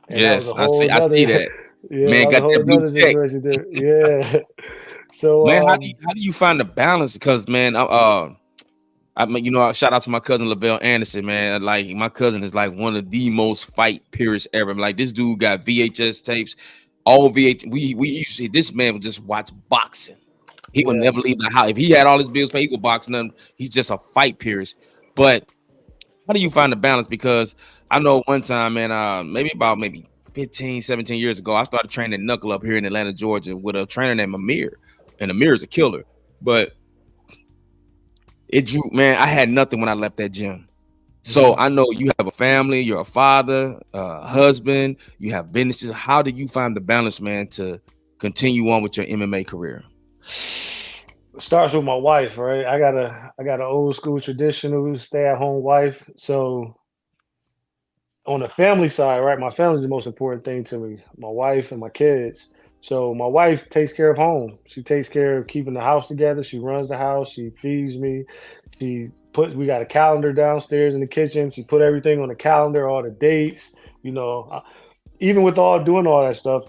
and that was a Yes. whole I see nother. that. Yeah, that Man was a got whole that blue nother check. situation there. Yeah. So Man, how do you find the balance? Because man, shout out to my cousin Lavelle Anderson, man. Like my cousin is like one of the most fight purists ever. Like this dude got VHS tapes, all VH. We used to, this man would just watch boxing. He would yeah. never leave the house. If he had all his bills paid, he would box them. He's just a fight purist. But how do you find the balance? Because I know one time, man, maybe 15, 17 years ago, I started training knuckle up here in Atlanta, Georgia, with a trainer named Amir. And Amir is a killer. But it drew, man, I had nothing when I left that gym. So Mhm. I know you have a family, you're a father, a husband, you have businesses. How do you find the balance, man, to continue on with your MMA career? It starts with my wife, right? I got an old school traditional stay at home wife. So on the family side, right? My family is the most important thing to me. My wife and my kids. So my wife takes care of home. She takes care of keeping the house together. She runs the house. She feeds me. We got a calendar downstairs in the kitchen. She put everything on the calendar, all the dates. You know, even with all doing all that stuff,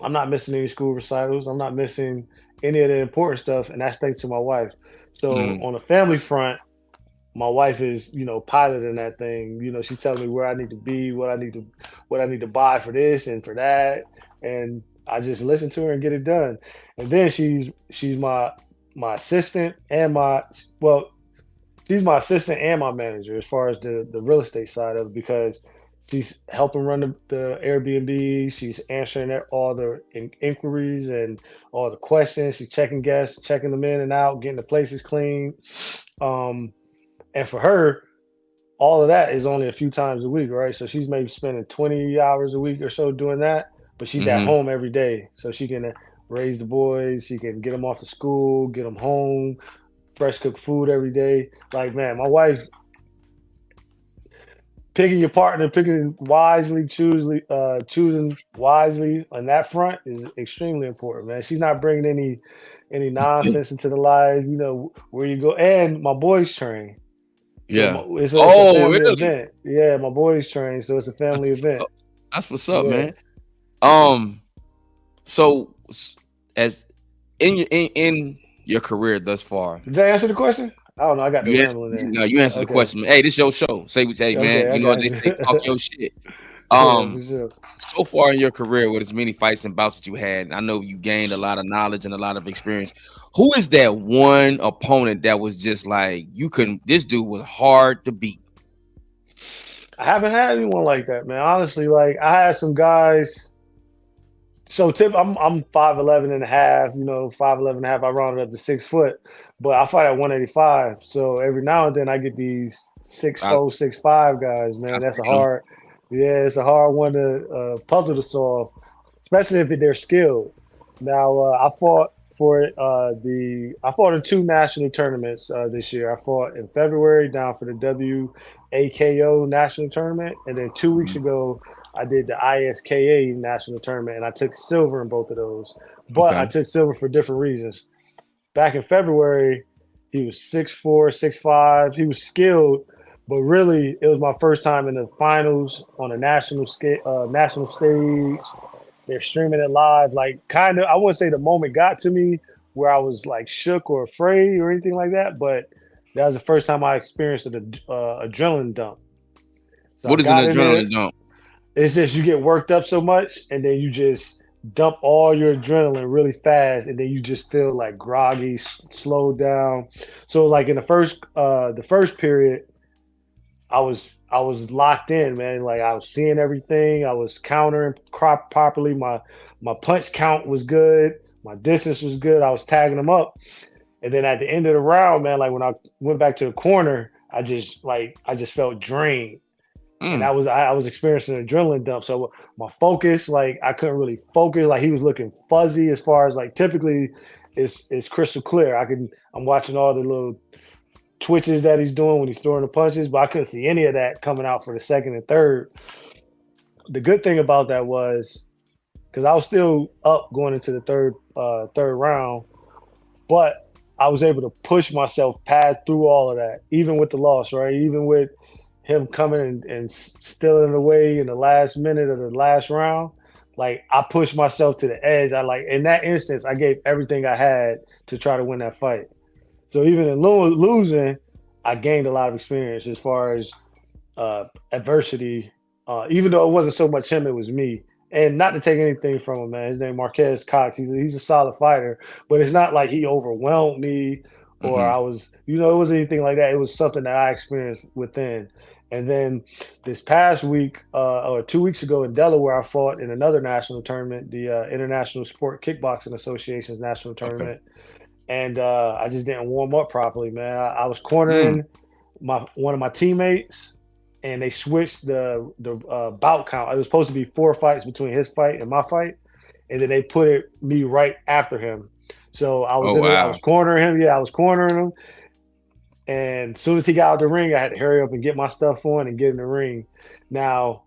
I'm not missing any school recitals. I'm not missing any of the important stuff, and that's thanks to my wife. So Mm, on the family front, my wife is, piloting that thing. She's telling me where I need to be, what I need to buy for this and for that, and I just listen to her and get it done. And then she's my assistant and she's my assistant and my manager as far as the real estate side of it, because she's helping run the Airbnb. She's answering all the inquiries and all the questions. She's checking guests, checking them in and out, getting the places clean. Um, and for her, all of that is only a few times a week, right? So she's maybe spending 20 hours a week or so doing that, but she's at mm-hmm. home every day. So she can raise the boys, she can get them off to school, get them home, fresh cooked food every day. Like, man, my wife, picking your partner, picking wisely, choosing wisely on that front is extremely important, man. She's not bringing any nonsense into the life, where you go. And my boys train. So Yeah. it's a Oh, family really? event. Yeah, my boys train, so it's a That's family what's event. up. That's what's up, Yeah. man. Um, so as in your career thus far, Did I answer the question? I don't know. I got the you answer, rambling you there. know, you answer the Okay. question. Hey, this your show. Say what, hey man, Okay, I you know what got they you. say, talk your shit. Yeah, for Um, sure. so far in your career with as many fights and bouts that you had, I know you gained a lot of knowledge and a lot of experience. Who is that one opponent that was just like you couldn't? This dude was hard to beat. I haven't had anyone like that, man. Honestly, like I had some guys. So I'm 5'11" and a half, 5'11" and a half. I rounded up to 6 foot, but I fight at 185. So every now and then I get these six I, four, 6'5" guys, I man. That's a seen him. hard, yeah, it's a hard one to puzzle to solve, especially if they're skilled. Now I fought in two national tournaments this year. I fought in February down for the WAKO national tournament, and then 2 weeks Mhm. ago I did the ISKA national tournament, and I took silver in both of those. But I Okay. took silver for different reasons. Back in February, he was 6'4", 6'5". He was skilled, but really, it was my first time in the finals on a national stage. They're streaming it live. Like, kind of, I wouldn't say the moment got to me where I was like shook or afraid or anything like that, but that was the first time I experienced an adrenaline dump. So I What is an got in there. adrenaline dump? It's just you get worked up so much, and then you just dump all your adrenaline really fast, and then you just feel like groggy, slowed down. So like in the first period, I was locked in, man. Like I was seeing everything. I was countering crop properly. My punch count was good. My distance was good. I was tagging them up. And then at the end of the round, man, like when I went back to the corner, I just felt drained. And Mm, I was experiencing an adrenaline dump. So my focus, like I couldn't really focus. Like he was looking fuzzy as far as like typically it's crystal clear. I'm watching all the little twitches that he's doing when he's throwing the punches, but I couldn't see any of that coming out for the second and third. The good thing about that was because I was still up going into the third round, but I was able to push myself past through all of that, even with the loss, right? Even with him coming and stealing it away in the last minute of the last round. Like I pushed myself to the edge. I like in that instance, I gave everything I had to try to win that fight. So even in losing, I gained a lot of experience as far as adversity. Even though it wasn't so much him, it was me. And not to take anything from him, man. His name Marquez Cox. He's a solid fighter, but it's not like he overwhelmed me or mm-hmm. I was, it wasn't anything like that. It was something that I experienced within. And then this past week, or 2 weeks ago in Delaware, I fought in another national tournament, the International Sport Kickboxing Association's national Okay. tournament, and I just didn't warm up properly, man. I was Mm, cornering one of my teammates, and they switched the bout count. It was supposed to be 4 fights between his fight and my fight, and then they put me right after him. So oh I was wow. cornering him. Yeah, I was cornering him, and as soon as he got out the ring, I had to hurry up and get my stuff on and get in the ring. Now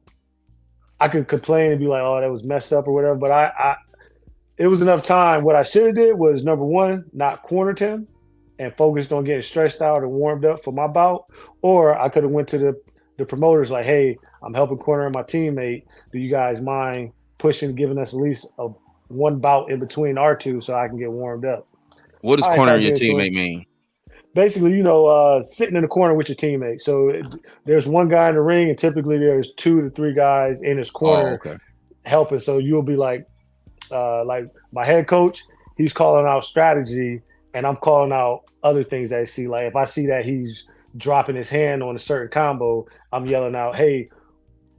I could complain and be like, "Oh, that was messed up" or whatever, but I it was enough time. What I should have did was number one, not cornered him and focused on getting stretched out and warmed up for my bout. Or I could have went to the promoters like, hey, I'm helping corner my teammate. Do you guys mind pushing, giving us at least one bout in between our two so I can get warmed up. What does All right, so I cornering your get into it. teammate mean? Basically, sitting in the corner with your teammate. So there's one guy in the ring, and typically there's 2 to 3 guys in his Oh, corner okay. helping. So you'll be like my head coach, he's calling out strategy, and I'm calling out other things that I see. Like if I see that he's dropping his hand on a certain combo, I'm yelling out, "Hey,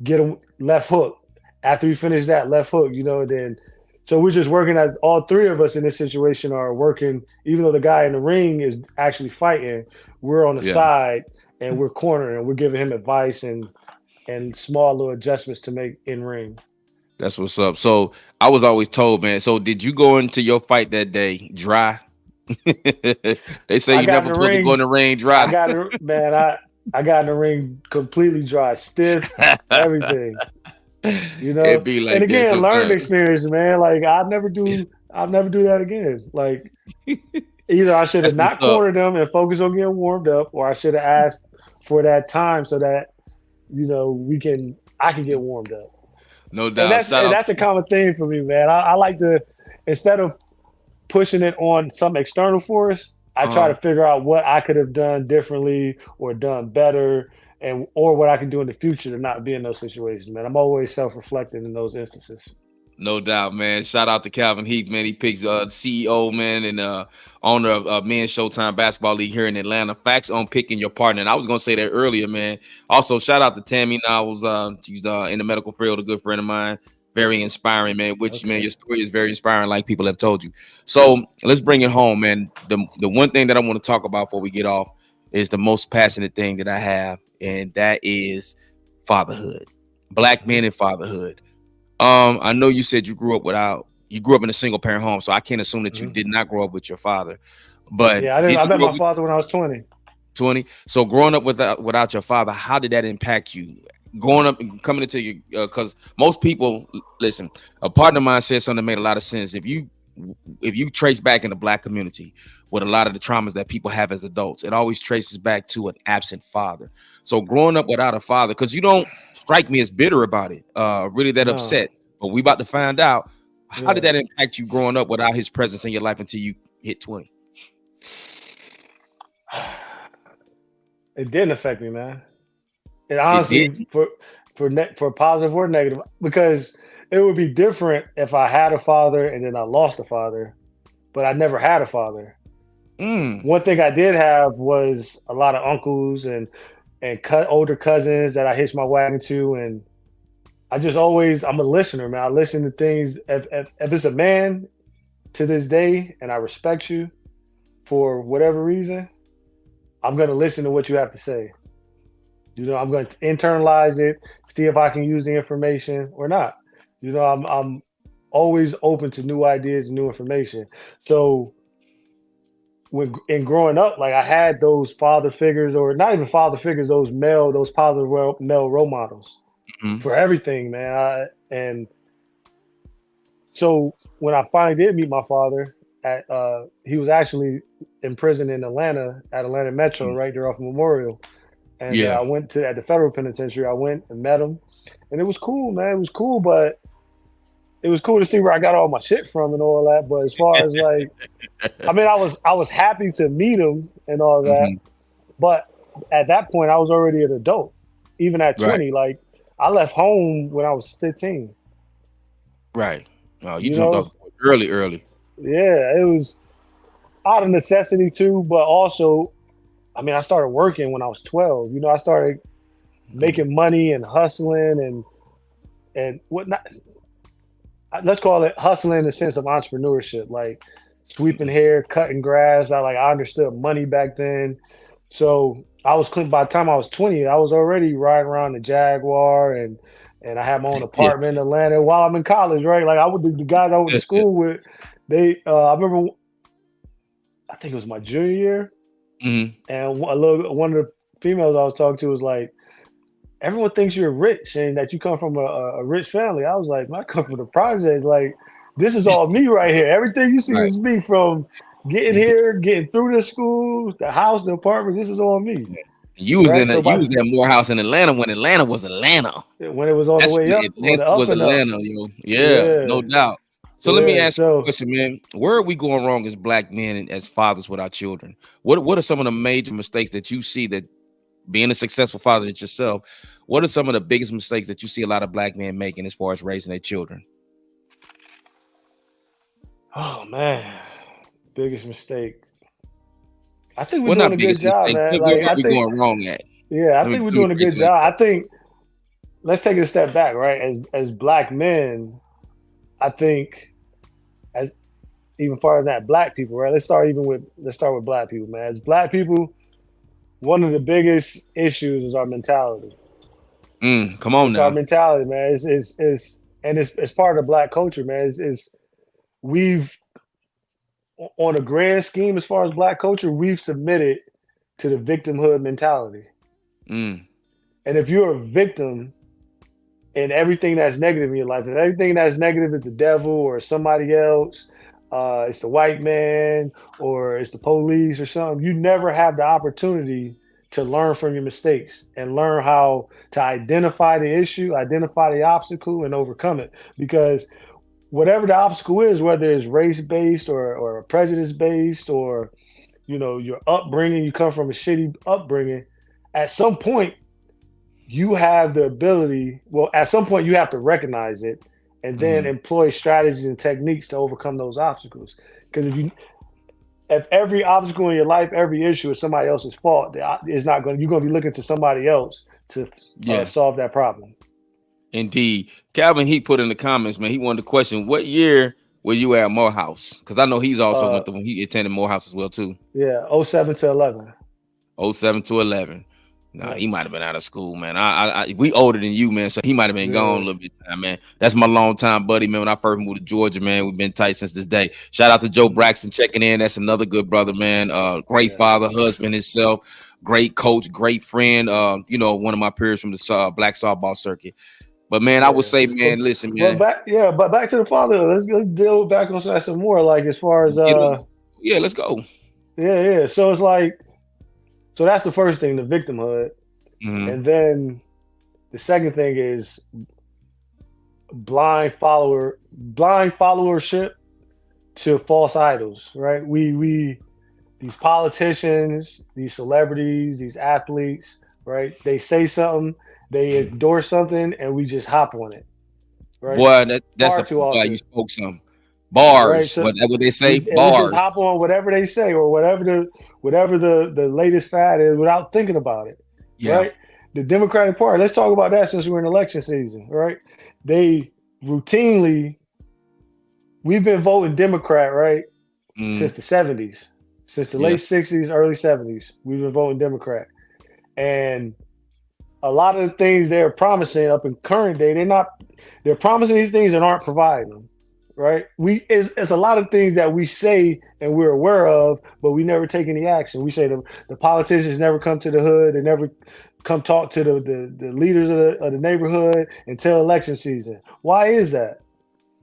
get him left hook." After we finish that left hook, then so we're just working as all 3 of us in this situation are working, even though the guy in the ring is actually fighting, we're on the Yeah, side and we're cornering and we're giving him advice and small little adjustments to make in ring. that's what's up. So I was always told, man. So did you go into your fight that day dry? They say I you got in never the supposed to go in ring. the ring I dry. got it, man. I got in the ring completely dry, stiff, everything. It be And like that again, learning sometimes. experience, man. Like I'll never do that again. Like either I should have That's what's not up. cornered them and focused on getting warmed up, or I should have asked for that time so that I can get warmed up. No And doubt. that's Shout and out. that's a common thing for me, man. I like to, instead of pushing it on some external force, I try to figure out what I could have done differently or done better, or what I can do in the future to not be in those situations, man. I'm always self-reflecting in those instances. No doubt, man. Shout out to Calvin Heath, man. He picks CEO, man, and owner of Men's Showtime Basketball League here in Atlanta. Facts on picking your partner. And I was gonna say that earlier, man. Also, shout out to Tammy Knowles. She's in the medical field, a good friend of mine. Very inspiring, man. Which man, your story is very inspiring, like people have told you. So let's bring it home, man. The one thing that I want to talk about before we get off is the most passionate thing that I have, and that is fatherhood. Black men and fatherhood. I know you said you grew up in a single parent home, so I can't assume that you did not grow up with your father. But Yeah, I didn't. did I you met grow my up with father when I was 20. 20? So growing up without your father, how did that impact you? Growing up and coming into you, because most people listen. A partner of mine said something that made a lot of sense. If you trace back in the Black community with a lot of the traumas that people have as adults, it always traces back to an absent father. So growing up without a father, because you don't strike me as bitter about it, really that No, upset. But we about to find out. How did yeah, that impact you growing up without his presence in your life until you hit 20? it didn't affect me, man. It It did. honestly, for positive or negative, because it would be different if I had a father and then I lost a father, but I never had a father. Mm, One thing I did have was a lot of uncles and older cousins that I hitched my wagon to, and I'm a listener, man. I listen to things. If it's a man to this day, and I respect you for whatever reason, I'm going to listen to what you have to say. I'm going to internalize it, see if I can use the information or not. I'm always open to new ideas and new information. So in growing up, like I had those father figures, or not even father figures, those positive male role models mhm. for everything, man. And so when I finally did meet my father, he was actually in prison in Atlanta at Atlanta Metro, Mm. right there off Memorial. And Yeah. I went to at the federal penitentiary. I went and met him, and it was cool, man. It was cool, but it was cool to see where I got all my shit from and all that. But as far as like, I mean, I was happy to meet him and all that, Mhm. but at that point, I was already an adult. Even at Right. 20, like I left home when I was 15. Right. Oh, you You jumped off know, the board early. yeah, it was out of necessity too, but also, I mean, I started working when I was 12. I started Mhm. making money and hustling and whatnot. Let's call it hustling in the sense of entrepreneurship, like sweeping hair, cutting grass. I understood money back then. So I was clean by the time I was 20, I was already riding around the Jaguar and I had my own Yeah. apartment in Atlanta while I'm in college, right? Like the guys I went to school with, I remember I think it was my junior year, Mhm. and one of the females I was talking to was like, everyone thinks you're rich and that you come from a rich family. I was like, man, I come from the project. Like, this is all me right here. Everything you see Right. is me, from getting here, getting through the school, the house, the apartment. This is all me, right? So You was in Morehouse in Atlanta when Atlanta was Atlanta. when it was on the That's way when up, on Atlanta the up was and up, Atlanta, yo. Yeah, yeah. no doubt. So let me Yeah. ask you a So, question, man. Where are we going wrong as black men and as fathers with our children? What are some of the major mistakes that you see that being a successful father that yourself, what are some of the biggest mistakes that you see a lot of black men making as far as raising their children? oh man, biggest mistake. I think we're Well, doing not a good biggest job, mistakes. man. Where Like are I we think, going wrong at? yeah, I Let think we're me doing a phrase good it like job. that. I think let's take it a step back, right? As black men, I think as even far as that black people, right? Let's start with black people, man. As black people, one of the biggest issues is our mentality. Come on It's our now. mentality, man. It's part of the black culture, man. We've on a grand scheme as far as black culture, we've submitted to the victimhood mentality. Mm, And if you're a victim in everything that's negative in your life, and everything that's negative is the devil or somebody else, it's the white man or it's the police or something, you never have the opportunity to learn from your mistakes and learn how to identify the issue, identify the obstacle, and overcome it. Because whatever the obstacle is, whether it's race based or prejudice based or your upbringing, you come from a shitty upbringing, at some point you have the ability, well, at some point you have to recognize it and then mhm. employ strategies and techniques to overcome those obstacles. Because if every obstacle in your life, every issue is somebody else's fault, it's not going. You're going to be looking to somebody else to Yeah, solve that problem. indeed. Calvin, he put in the comments, man. He wanted to question what year were you at Morehouse? Because I know he's also Uh, went to when he attended Morehouse as well too. yeah, 07 to 11. 07 to 11. Nah, Yeah, he might have been out of school, man. We older than you, man, so he might have been gone a yeah, little bit of time, man. That's my long time buddy, man. When I first moved to Georgia, man, we've been tight since this day. Shout out to Joe Braxton checking in. That's another good brother, man. Great yeah. father, husband himself, great coach, great friend. One of my peers from the black softball circuit. But man, I would Yeah, say, man, listen, man, but back to the father. Let's deal back on that some more. Like as far as get him. Yeah, let's go. yeah. So it's like, so that's the first thing, the victimhood, Hmm. and then the second thing is blind followership to false idols. Right? We these politicians, these celebrities, these athletes. Right? They say something, they endorse something, and we just hop on it. Right? Boy, that's Far a too boy. You often. spoke some Right? bars. So What that what they say? we just Bars. hop on whatever they say or whatever the latest fad is without thinking about it. Yeah. Right? The Democratic Party. Let's talk about that since we're in election season. Right? They routinely we've been voting Democrat, right, Mm, since the 70s, since the late yes. 60s, early 70s. We've been voting Democrat, and a lot of the things they're promising up in current day, they're promising these things and aren't providing them. Right? It's a lot of things that we say and we're aware of, but we never take any action. We say the politicians never come to the hood, they never come talk to the leaders of the neighborhood until election season. Why is that?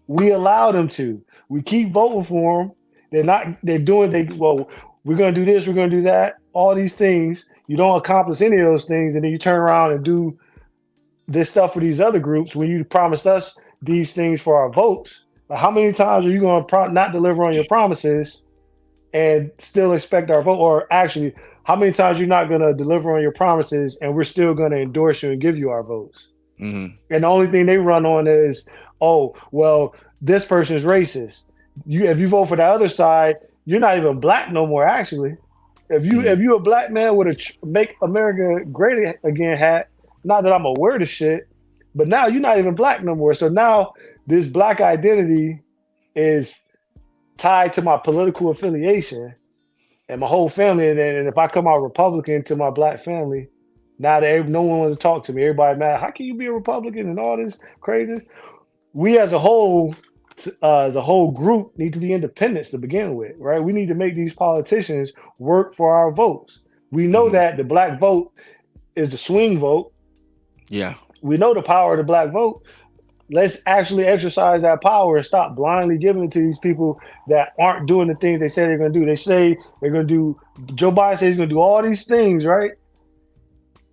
We allow them to. We keep voting for them. They're doing, well, we're going to do this, we're going to do that, all these things. You don't accomplish any of those things, and then you turn around and do this stuff for these other groups when you promised us these things for our votes. But how many times are you going to not deliver on your promises and still expect our vote? Or actually, how many times you're not going to deliver on your promises and we're still going to endorse you and give you our votes? Hmm. And the only thing they run on is, oh, well, this person is racist. If you vote for the other side, you're not even black no more. Actually, Hmm. if you a black man with a "Make America Great Again" hat, not that I'm aware of the shit, but now you're not even black no more. So now this black identity is tied to my political affiliation and my whole family. And if I come out Republican to my black family, now that no one wants to talk to me, everybody mad. How can you be a Republican and all this crazy? We as a whole group, need to be independents to begin with, right? We need to make these politicians work for our votes. We know Hmm. that the black vote is the swing vote. Yeah. We know the power of the black vote. Let's actually exercise that power and stop blindly giving it to these people that aren't doing the things they say they're going to do. They say they're going to do, Joe Biden says he's going to do all these things, right?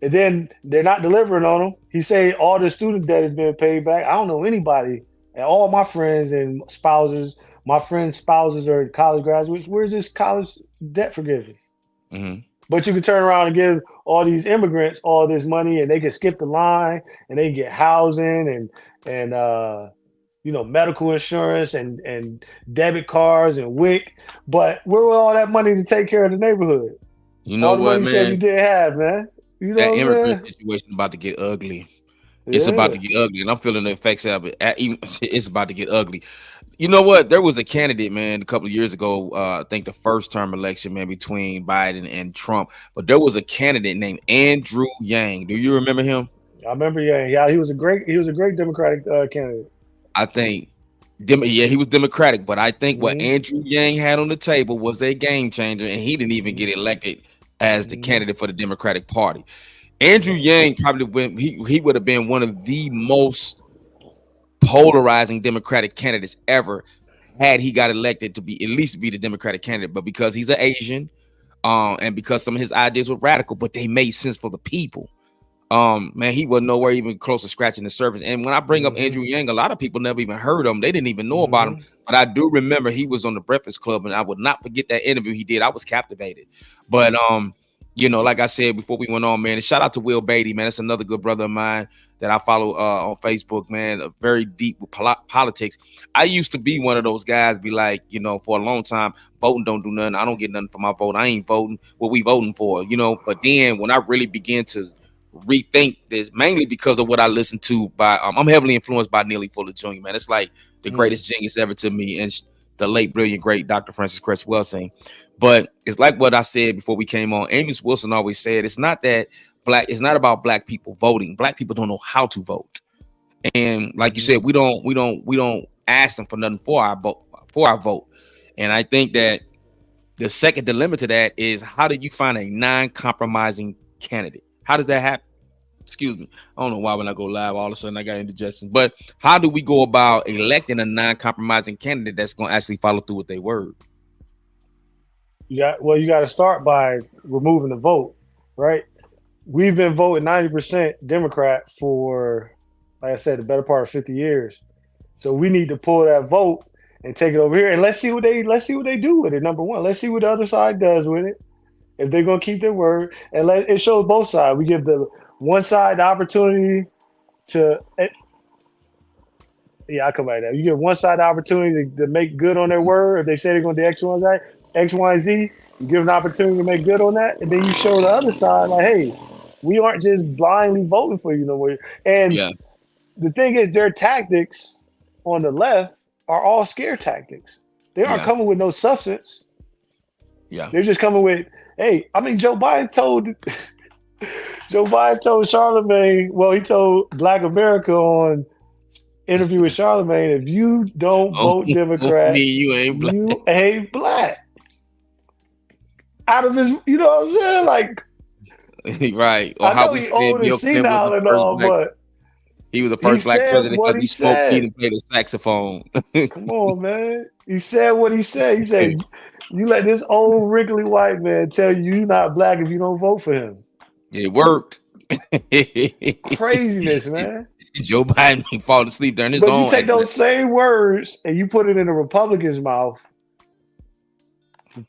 And then they're not delivering on them. He say all the student debt is being paid back. I don't know anybody And all my friends and spouses, my friends' spouses are college graduates. Where's this college debt forgiven? Mm-hmm. But you can turn around and give all these immigrants all this money, and they can skip the line, and they get housing and medical insurance and debit cards and WIC. But where was all that money to take care of the neighborhood? You know All the money what, you said you man? didn't have, man. You know That what I'm immigrant saying? situation about to get ugly. It's about Yeah. to get ugly, and I'm feeling the effects of it. It's about to get ugly. You know what? There was a candidate, man, a couple of years ago. I think the first term election, man, between Biden and Trump. But there was a candidate named Andrew Yang. Do you remember him? I remember. Yeah, he was a great Democratic candidate. I think, yeah, he was Democratic, but I think what Hmm. Andrew Yang had on the table was a game changer, and he didn't even get Hmm. elected as the Hmm. candidate for the Democratic Party. Andrew Right. Yang probably went. He would have been one of the most polarizing Democratic candidates ever had he got elected to be at least be the Democratic candidate. But because he's an Asian, and because some of his ideas were radical, but they made sense for the people. Man, he was nowhere even close to scratching the surface. And when I bring up Hmm. Andrew Yang, a lot of people never even heard him. They didn't even know about him. Hmm. But I do remember he was on the Breakfast Club, and I would not forget that interview he did. I was captivated. But like I said before we went on, man, and shout out to Will Beatty, man. That's another good brother of mine that I follow on Facebook, man. Very deep with politics. I used to be one of those guys, be like, for a long time, voting don't do nothing. I don't get nothing for my vote. I ain't voting. What we voting for? But then when I really began to rethink this, mainly because of what I listened to by I'm heavily influenced by Neely Fuller Jr., man. It's like the Hmm. greatest genius ever to me, and the late brilliant great Dr. Francis Cress Welsing. But it's like what I said before we came on. Amos Wilson always said it's not about black people voting. Black people don't know how to vote. And like you Hmm. said, we don't ask them for nothing for our vote. And I think that the second dilemma to that is, how do you find a non-compromising candidate? How does that happen? Excuse me. I don't know why when I go live, all of a sudden I got indigestion. But how do we go about electing a non-compromising candidate that's going to actually follow through with their word? You got to start by removing the vote, right? We've been voting 90% Democrat for, like I said, the better part of 50 years. So we need to pull that vote and take it over here, and let's see what they do with it. Number one, let's see what the other side does with it. If they're gonna keep their word, and it shows both sides. We give the one side the opportunity to, yeah, I come back now. You give one side the opportunity to make good on their word. If they say they're gonna do X, Y, Z, X, Y, and Z, you give an opportunity to make good on that, and then you show the other side like, hey, we aren't just blindly voting for you no more. And Yeah, the thing is, their tactics on the left are all scare tactics. They aren't yeah, coming with no substance. yeah. They're just coming with, hey, I mean, Joe Biden told Charlemagne, well, he told Black America on interview with Charlemagne, if you don't Oh, vote me, Democrat, you ain't black. you ain't black. Out of his, you know what I'm saying? Like, Right. Or I how know we he said old and Bill Clinton was senile the and first all, black. but He was the he first black said president what because he he smoked weed said. and played a saxophone. Come on, man. He said what he said. He said, you let this old wrinkly white man tell you you're not black if you don't vote for him. It worked. Craziness, man. Joe Biden falling asleep during his But you own. take those same words and you put it in a Republican's mouth,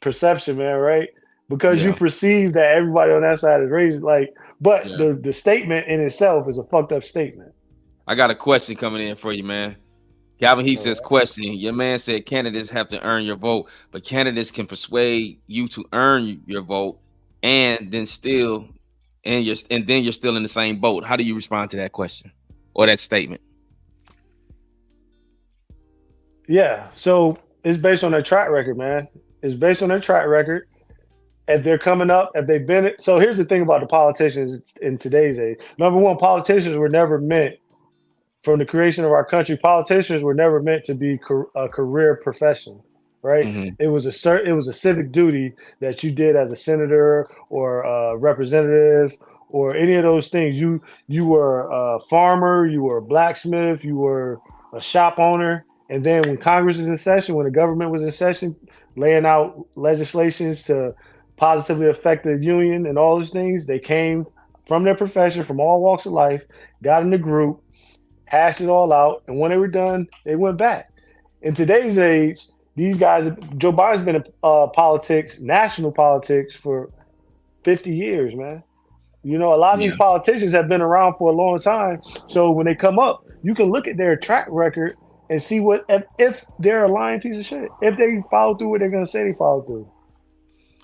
perception, man, right? Because you Yeah, perceive that everybody on that side is racist. Like, but yeah. the statement in itself is a fucked up statement. I got a question coming in for you, man. Calvin, he All says, right. question. Your man said candidates have to earn your vote, but candidates can persuade you to earn your vote and then still you're still in the same boat. How do you respond to that question or that statement? Yeah. So it's based on their track record, man. It's based on their track record. If they're coming up, if they've been, so here's the thing about the politicians in today's age. Number one, politicians were never meant, from the creation of our country, politicians were never meant to be a career profession, right? Hmm. It was a civic duty that you did as a senator or a representative or any of those things. You were a farmer, you were a blacksmith, you were a shop owner, and then when Congress is in session, when the government was in session, laying out legislations to positively affect the union and all those things, they came from their profession, from all walks of life, got in the group, hashed it all out, and when they were done, they went back. In today's age, these guys, Joe Biden's been in politics, national politics, for 50 years, man. You know, a lot of Yeah. these politicians have been around for a long time. So when they come up, you can look at their track record and see what if they're a lying piece of shit. If they follow through what they're gonna say they follow through.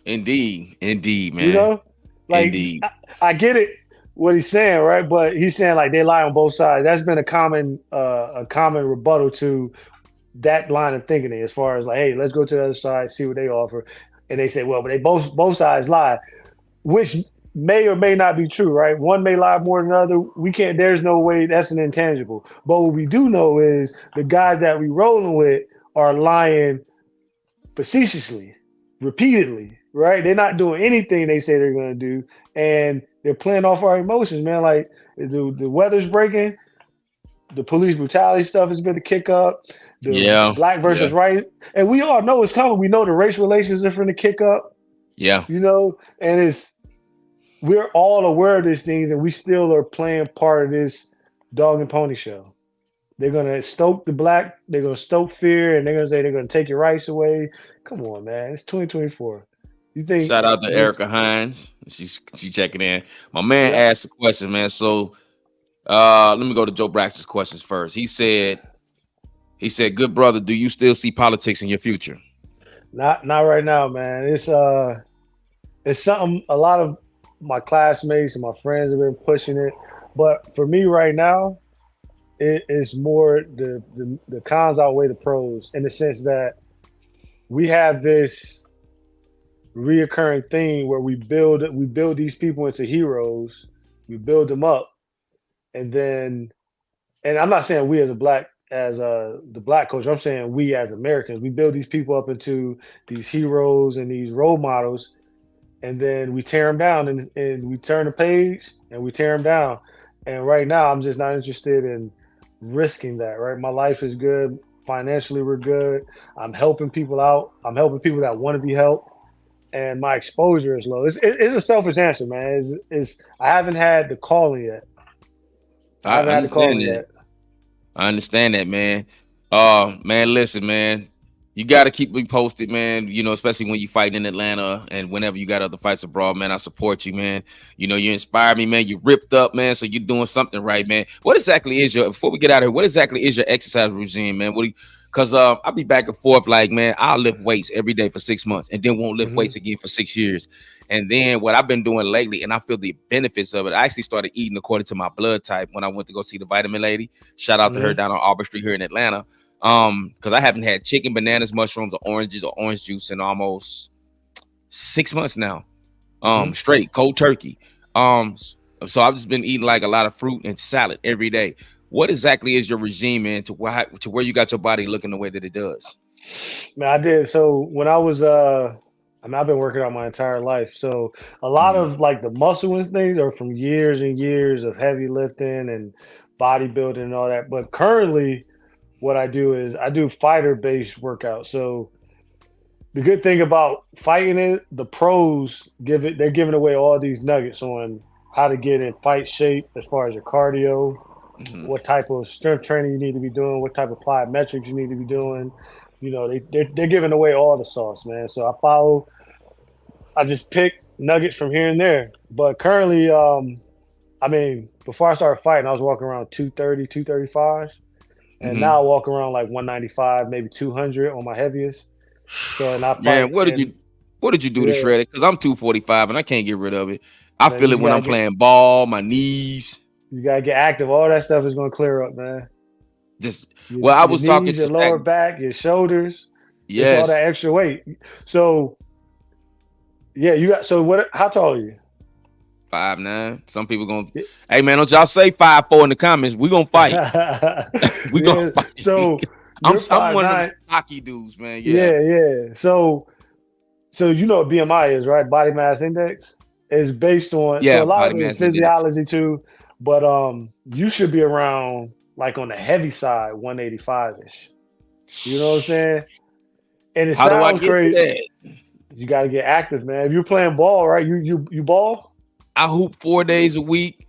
Indeed, You man. know? Like Indeed. I get it what he's saying, right? But he's saying like they lie on both sides. That's been a common rebuttal to that line of thinking as far as like, hey, let's go to the other side, see what they offer. And they say, well, but they both sides lie, which may or may not be true, right? One may lie more than the other. We can't, there's no way, that's an intangible. But what we do know is the guys that we rolling with are lying facetiously, repeatedly, right? They're not doing anything they say they're going to do. And they're playing off our emotions, man. Like the weather's breaking, the police brutality stuff has been the kick up, the Yeah. black versus Yeah. white. And we all know it's coming. We know the race relations are from the kick up, Yeah. you know, and we're all aware of these things, and we still are playing part of this dog and pony show. They're gonna stoke the black, they're gonna stoke fear, and they're gonna say they're gonna take your rights away. Come on, man. It's 2024. You think Shout out to this? Erica Hines. She checking in. My man Yep. asked a question, man. So let me go to Joe Braxton's questions first. He said, good brother, do you still see politics in your future? Not right now, man. It's something a lot of my classmates and my friends have been pushing it. But for me right now, it's more the cons outweigh the pros in the sense that we have this reoccurring thing where we build these people into heroes, we build them up, and then, and I'm not saying we as the black coach, I'm saying we as Americans, we build these people up into these heroes and these role models, and then we tear them down, and we turn the page and we tear them down. And right now, I'm just not interested in risking that. Right, my life is good financially. We're good. I'm helping people out. I'm helping people that want to be helped, and my exposure is low. It's a selfish answer, man. I haven't had the calling yet. I I haven't had the understand calling that. yet. I understand that, man. Man, listen, man. You got to keep me posted, man. You know, especially when you fight in Atlanta and whenever you got other fights abroad, man. I support you, man. You know, you inspire me, man. You ripped up, man. So you're doing something right, man. What exactly is before we get out of here, what exactly is your exercise regime, man? Because I'll be back and forth, like, man, I'll lift weights every day for 6 months and then won't lift Mm-hmm. weights again for 6 years. And then what I've been doing lately, and I feel the benefits of it, I actually started eating according to my blood type when I went to go see the vitamin lady. Shout out to her Mm-hmm. down on Arbor Street here in Atlanta. Because I haven't had chicken, bananas, mushrooms, or oranges or orange juice in almost 6 months now. Mm-hmm. Straight cold turkey. So I've just been eating like a lot of fruit and salad every day. What exactly is your regime, man, to where you got your body looking the way that it does? Man, I did. So when I was, I've been working out my entire life. So a lot Mhm. of like the muscle and things are from years and years of heavy lifting and bodybuilding and all that. But currently, what I do is I do fighter based workouts. So the good thing about fighting it, the pros they're giving away all these nuggets on how to get in fight shape as far as your cardio, Mhm. what type of strength training you need to be doing, what type of plyometrics you need to be doing. You know, they're giving away all the sauce, man. So I just pick nuggets from here and there. But currently, I mean, before I started fighting, I was walking around 230, 235. And Mhm. now I walk around like 195, maybe 200 on my heaviest. So, and I Man, fight, what did and you do to yeah, shred it? Because I'm 245 and I can't get rid of it. I man, feel it when I'm playing ball, my knees. you gotta get active. All that stuff is gonna clear up, man. Just I Your was talking knees, to your Stack. lower back, your shoulders. It's all Yes, that extra weight. So yeah, you got. So what? How tall are you? 5'9". Some people gonna, hey man, don't y'all say 5'4" in the comments. We gonna fight. We gonna Yeah. fight. So I'm you're I'm five one of them nine. stocky dudes, man. Yeah. Yeah, yeah. So you know what BMI is, right? Body mass index is based on. So Yeah, a lot body of it is mass index. physiology too, but you should be around like on the heavy side, 185 ish. You know what I'm saying? And it How do I sounds get to great. that? You got to get active, man. If you're playing ball, right? You ball. I hoop 4 days a week.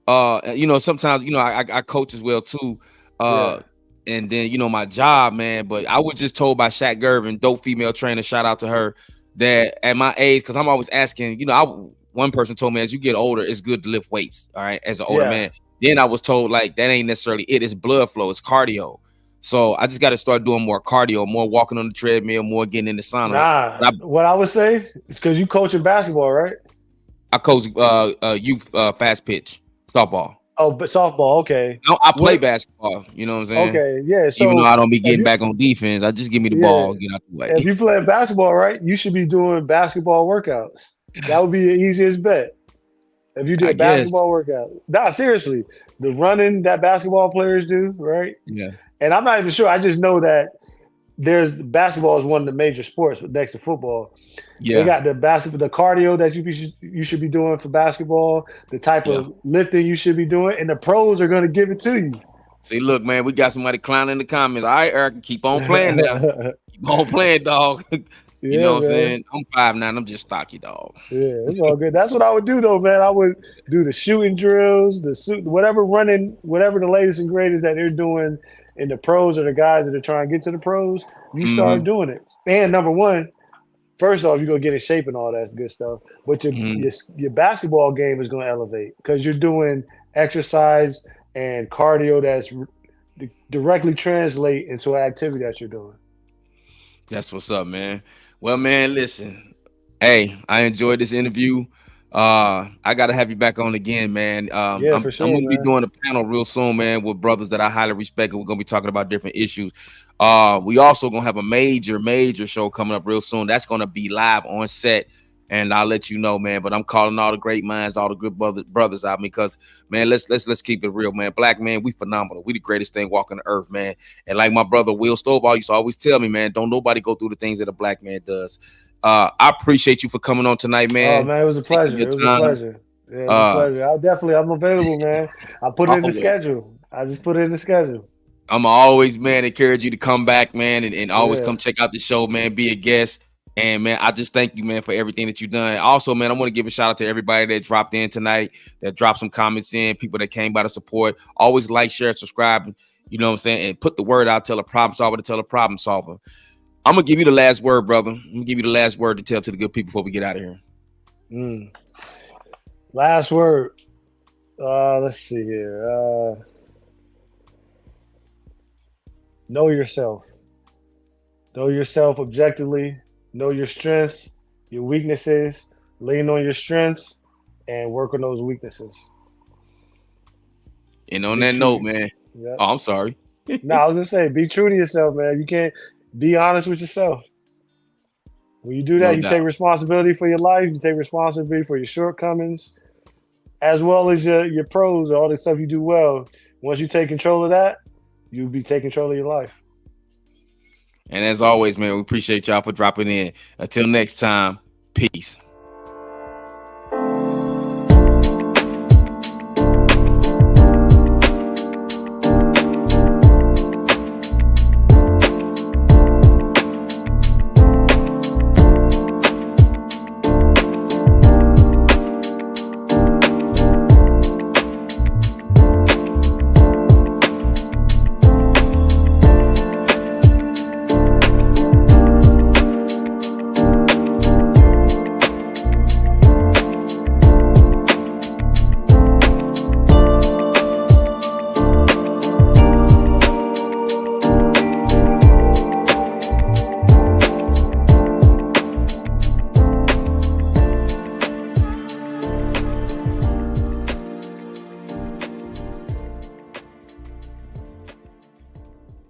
Sometimes, I coach as well too. Yeah. And then, my job, man, but I was just told by Shaq Gervin, dope female trainer, shout out to her, that at my age, because I'm always asking, one person told me as you get older, it's good to lift weights. All right. As an older man. Then I was told like, that ain't necessarily it. It's blood flow. It's cardio. So I just got to start doing more cardio, more walking on the treadmill, more getting in the sauna. Nah, what I would say is because you coaching basketball, right? I coach youth fast pitch softball. Oh, but softball, okay. I play basketball. You know what I'm saying? Okay, yeah. So even though I don't be getting back on defense, I just give me the ball, get out the way. If you play basketball, right, you should be doing basketball workouts. That would be the easiest bet. If you did basketball workout. Nah, seriously. The running that basketball players do, right? Yeah. And I'm not even sure. I just know that basketball is one of the major sports next to football. Yeah. They got the cardio that you should be doing for basketball, the type of lifting you should be doing, and the pros are going to give it to you. See, look, man, we got somebody clowning in the comments. All right, Eric, keep on playing now. Keep on playing, dog. You know what I'm saying? I'm 5'9", I'm just stocky, dog. Yeah, it's all good. That's what I would do, though, man. I would do the shooting drills, whatever the latest and greatest that they're doing in the pros or the guys that are trying to get to the pros. You start doing it. And number one, first off, you're going to get in shape and all that good stuff. But your basketball game is going to elevate because you're doing exercise and cardio that's directly translate into an activity that you're doing. That's what's up, man. Well, man, listen. Hey, I enjoyed this interview. I got to have you back on again, man. For sure, I'm going to be doing a panel real soon, man, with brothers that I highly respect, and we're going to be talking about different issues. We also going to have a major show coming up real soon. That's going to be live on set, and I'll let you know, man. But I'm calling all the great minds, all the good brothers out, because, man, let's keep it real, man. Black man, we phenomenal. We the greatest thing walking the earth, man. And like my brother Will Stovall used to always tell me, man, don't nobody go through the things that a black man does. I appreciate you for coming on tonight, man. Oh, man, it was a pleasure. Yeah, it was a pleasure. I'm available, man. I put it in the schedule. I just put it in the schedule. I'm always, man, encourage you to come back, man, and always come check out the show, man, be a guest. And, man, I just thank you, man, for everything that you've done. Also, man, I want to give a shout out to everybody that dropped in tonight, that dropped some comments in, people that came by to support. Always like, share, subscribe, you know what I'm saying, and put the word out, tell a problem solver to tell a problem solver. I'm going to give you the last word, brother. I'm going to give you the last word to tell to the good people before we get out of here. Last word. Let's see here. Know yourself. Know yourself objectively. Know your strengths, your weaknesses. Lean on your strengths and work on those weaknesses. And on that note, man. Yep. Oh, I'm sorry. No, I was going to say, be true to yourself, man. You can't be honest with yourself. When you do that, you take responsibility for your life. You take responsibility for your shortcomings, as well as your pros, all the stuff you do well. Once you take control of that, you'll be taking control of your life. And as always, man, we appreciate y'all for dropping in. Until next time, peace.